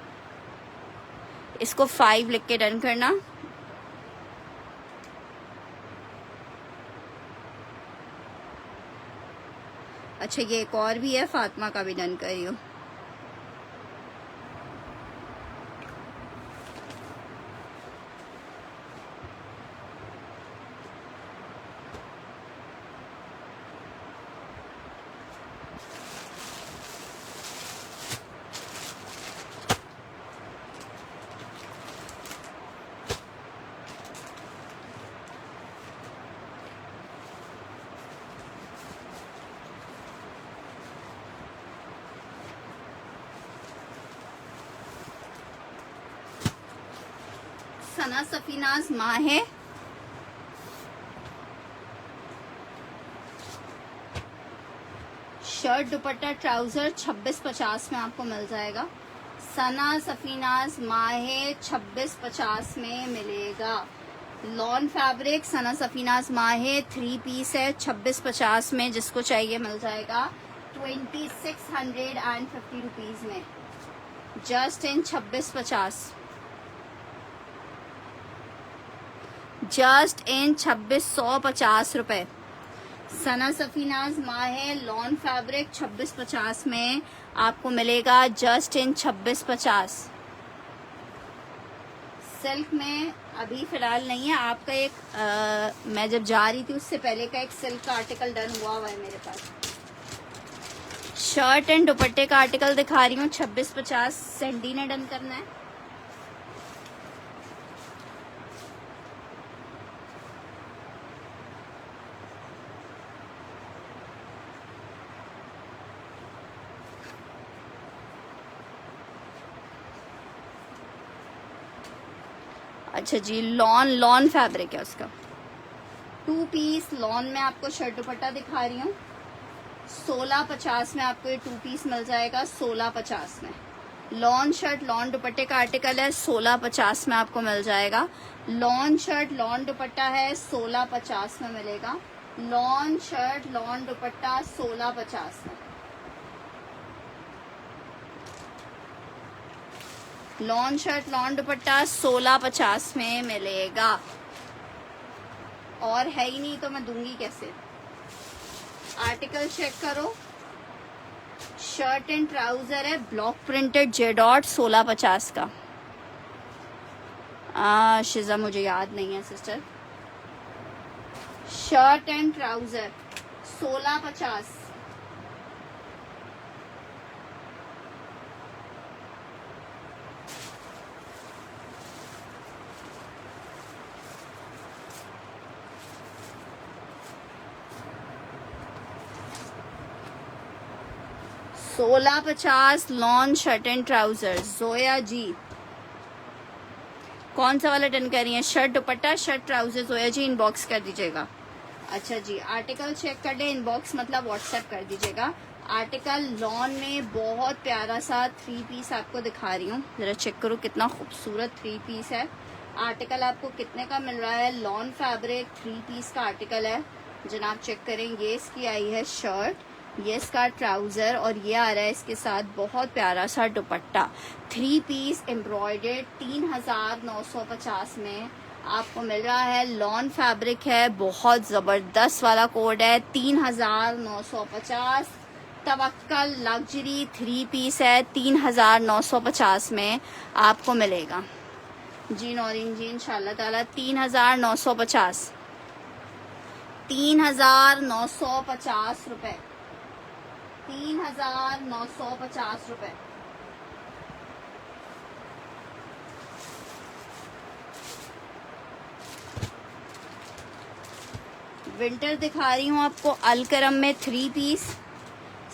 S1: इसको 5 लिख के डन करना। अच्छा ये एक और भी है, फातिमा का भी डन करी हो। सना सफीनाज माँ है। शर्ट, दुपट्टा, ट्राउजर 2650 में आपको मिल जाएगा। सना सफीनाज माँ है 2650 में मिलेगा। लॉन फैब्रिक सना सफीनाज माँ है 3 पीस है 2650 में। जिसको चाहिए मिल जाएगा 2650 रुपीज में, जस्ट इन 2650, जस्ट इन 2650 रुपए। सना सफीनाज माँ है लॉन फैब्रिक 2650 में आपको मिलेगा, जस्ट इन 2650। सिल्क में अभी फिलहाल नहीं है आपका। एक मैं जब जा रही थी उससे पहले का एक सिल्क का आर्टिकल डन हुआ है मेरे पास। शर्ट एंड दुपट्टे का आर्टिकल दिखा रही हूँ 2650। सैंडी ने डन करना है। अच्छा जी, लॉन फैब्रिक है उसका। 2 पीस लॉन में आपको शर्ट दुपट्टा दिखा रही हूँ। 1650 में आपको ये 2 पीस मिल जाएगा। 1650 में लॉन शर्ट लॉन दुपट्टे का आर्टिकल है। 1650 में आपको मिल जाएगा। लॉन शर्ट लॉन दुपट्टा है 1650 में मिलेगा। लॉन शर्ट लॉन दुपट्टा 1650 में। लॉन शर्ट लॉन दुपट्टा 1650 में मिलेगा। और है ही नहीं तो मैं दूंगी कैसे। आर्टिकल चेक करो। शर्ट एंड ट्राउजर है ब्लॉक प्रिंटेड जेडॉट 1650 का। शिजा मुझे याद नहीं है sister. Shirt and trouser 1650। 1650 lawn shirt and trouser Zoya ji. कौन सा वाला डन कर रही है? Shirt dupatta shirt trouser Zoya ji, inbox कर दीजिएगा। अच्छा जी, आर्टिकल चेक कर ले, इनबॉक्स मतलब व्हाट्सएप कर दीजिएगा। आर्टिकल लॉन में बहुत प्यारा सा 3 पीस आपको दिखा रही हूँ, जरा चेक करो कितना खूबसूरत 3 पीस है। आर्टिकल आपको कितने का मिल रहा है? लॉन फैब्रिक 3 पीस का आर्टिकल है जनाब, चेक करें। ये इसकी आई है शर्ट, ये इसका ट्राउजर और ये आ रहा है इसके साथ बहुत प्यारा सा दुपट्टा। 3 पीस एम्ब्रॉयडर्ड 3950 में आपको मिल रहा है। लॉन फैब्रिक है, बहुत जबरदस्त वाला कोड है 3950। तवक्कल लग्जरी 3 पीस है 3950 में आपको मिलेगा जी। नौरीन जी इंशाल्लाह ताला 3950 3950 रुपए, 3950 रुपए। विंटर दिखा रही हूँ आपको अलकरम में 3 पीस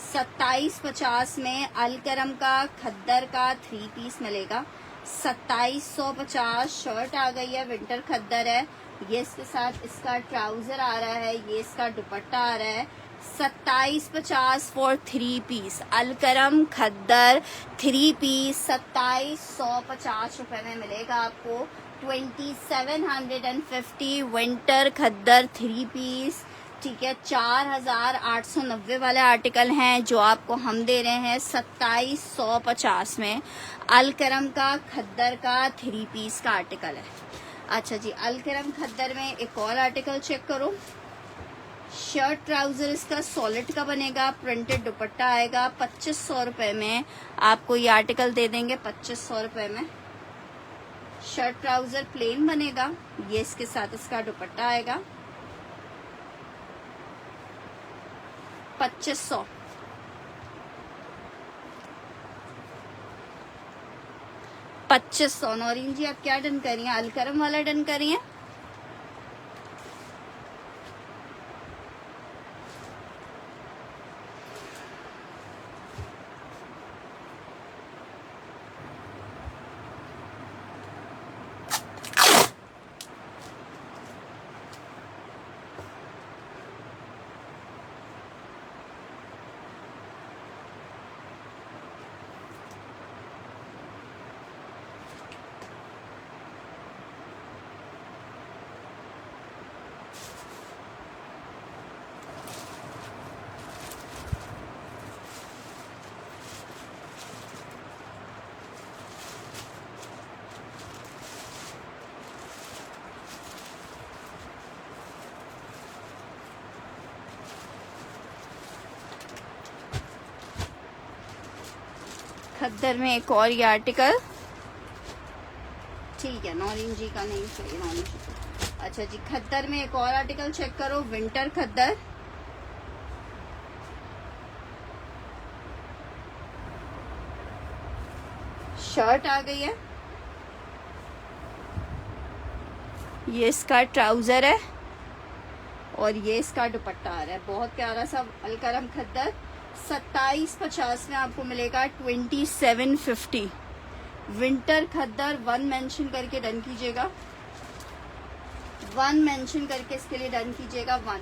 S1: 2750 में। अलकरम का खद्दर का 3 पीस मिलेगा 2750। शर्ट आ गई है, विंटर खद्दर है, ये इसके साथ इसका ट्राउजर आ रहा है, ये इसका दुपट्टा आ रहा है। 2750 for 3 piece Alkaram khaddar 3 piece 2750 रुपए में मिलेगा आपको। 2750 विंटर खद्दर 3 पीस, ठीक है। 4890 वाले आर्टिकल हैं जो आपको हम दे रहे हैं 2750 में। अलकरम का खद्दर का 3 पीस का आर्टिकल है। अच्छा जी, अलकरम खद्दर में एक और आर्टिकल चेक करो। शर्ट ट्राउजर इसका सॉलिड का बनेगा, प्रिंटेड दुपट्टा आएगा 2500 रुपए में आपको ये आर्टिकल दे देंगे। 2500 रुपए में शर्ट ट्राउजर प्लेन बनेगा, ये इसके साथ इसका दुपट्टा आएगा 2500। नौरीन जी आप क्या डन करिए? अलकरम वाला डन करिए। खद्दर में एक और ये आर्टिकल, ठीक है। नौरीन जी का नहीं चाहिए, नौरीन जी। अच्छा जी, खद्दर में एक और आर्टिकल चेक करो, विंटर खद्दर। शर्ट आ गई है, ये इसका ट्राउजर है और ये इसका दुपट्टा आ रहा है। बहुत प्यारा सा अलकरम खद्दर 2750 में आपको मिलेगा 2750। विंटर खद्दर 1 मेंशन करके डन कीजिएगा, 1 मेंशन करके इसके लिए डन कीजिएगा 1।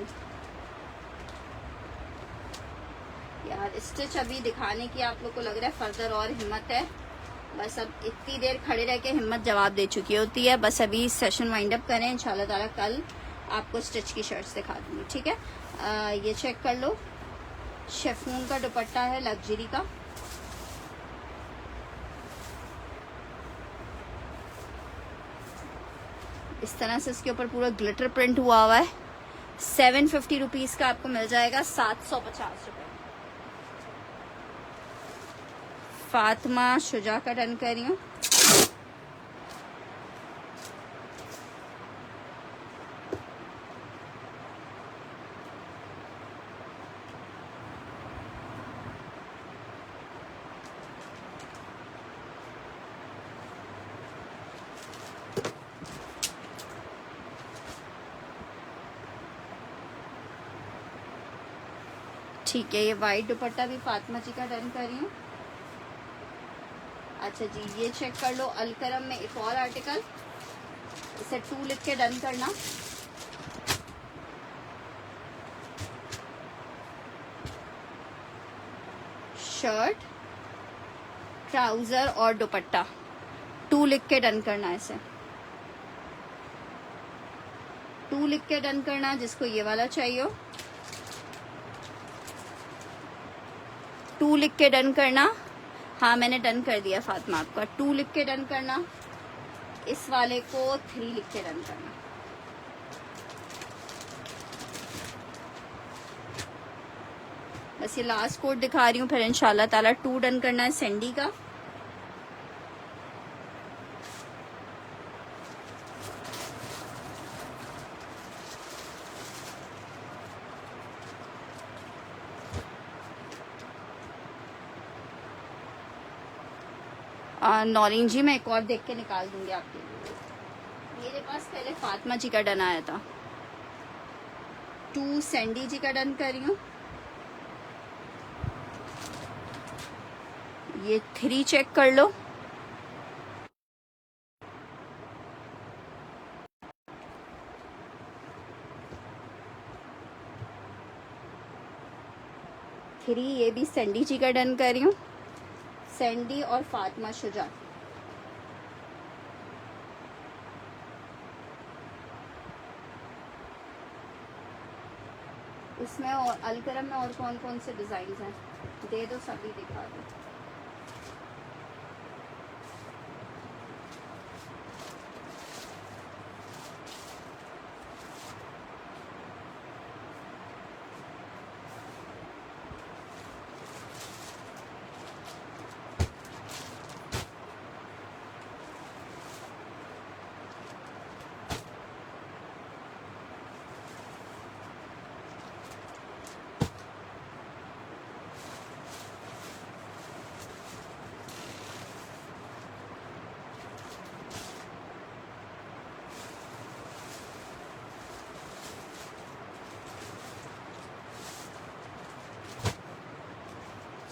S1: यार स्टिच अभी दिखाने की आप लोग को लग रहा है फर्दर और हिम्मत है, बस अब इतनी देर खड़े रह के हिम्मत जवाब दे चुकी होती है। बस अभी सेशन वाइंड अप करें, इंशाल्लाह ताला कल आपको स्टिच की शर्ट्स दिखा दूंगी, ठीक है। ये चेक कर लो, शेफून का दुपट्टा है लग्जरी का, इस तरह से इसके ऊपर पूरा ग्लिटर प्रिंट हुआ हुआ है। 750 रुपीज का आपको मिल जाएगा 750 रुपए। फातिमा शुजा का डन कर रही हूँ। ठीक है, ये वाइट दुपट्टा भी फातिमा जी का डन कर रही हूँ। अच्छा जी, ये चेक कर लो, अलकरम में एक और आर्टिकल, इसे 2 लिख के डन करना। शर्ट, ट्राउजर और दुपट्टा 2 लिख के डन करना, इसे 2 लिख के डन करना जिसको ये वाला चाहिए हो। 2 लिख के डन करना। हाँ, मैंने डन कर दिया फातिमा आपका। 2 लिख के डन करना। इस वाले को 3 लिख के डन करना। बस ये लास्ट कोड दिखा रही हूँ, फिर इंशाल्लाह ताला 2 डन करना है सैंडी का। नौरीन जी, मैं एक और देख के निकाल दूंगी आपके लिए। मेरे पास पहले फातिमा जी का डन आया था। 2 सैंडी जी का डन कर रही हूँ। ये 3 चेक कर लो। थ्री, ये भी सैंडी जी का डन कर रही हूँ। सैंडी और फातिमा शुजा। इसमें और अलकरम में और कौन कौन से डिजाइन हैं दे दो, सभी दिखा दो।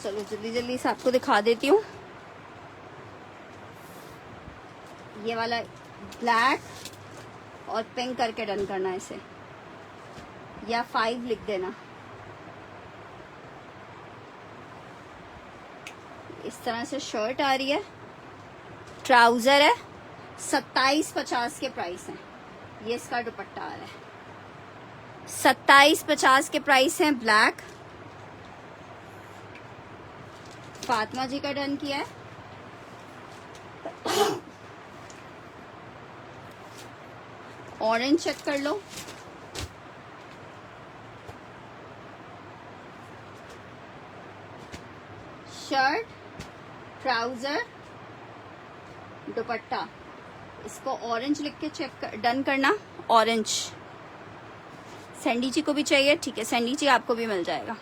S1: चलो जल्दी जल्दी से आपको दिखा देती हूँ। ये वाला ब्लैक और पिंक करके डन करना है इसे, या 5 लिख देना। इस तरह से शर्ट आ रही है, ट्राउजर है, 27.50 के प्राइस हैं। ये इसका दुपट्टा आ रहा है, 27.50 के प्राइस हैं। ब्लैक फातिमा जी का डन किया है। ऑरेंज चेक कर लो। शर्ट, ट्राउजर, दुपट्टा, इसको ऑरेंज लिख के डन करना। ऑरेंज सैंडी जी को भी चाहिए, ठीक है, सैंडी जी आपको भी मिल जाएगा।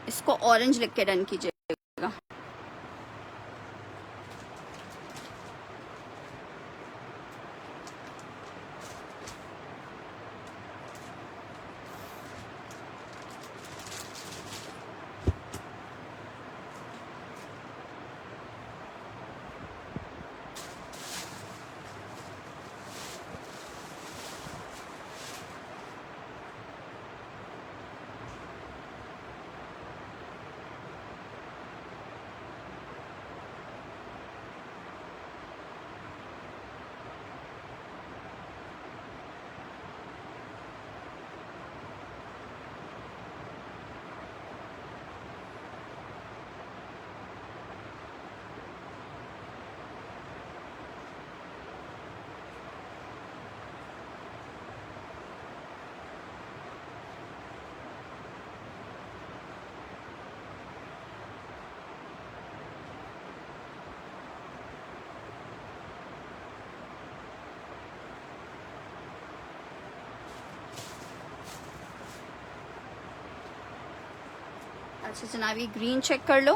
S1: इसको ऑरेंज लिख के डन कीजिएगा। अच्छा जनाब, ये ग्रीन चेक कर लो।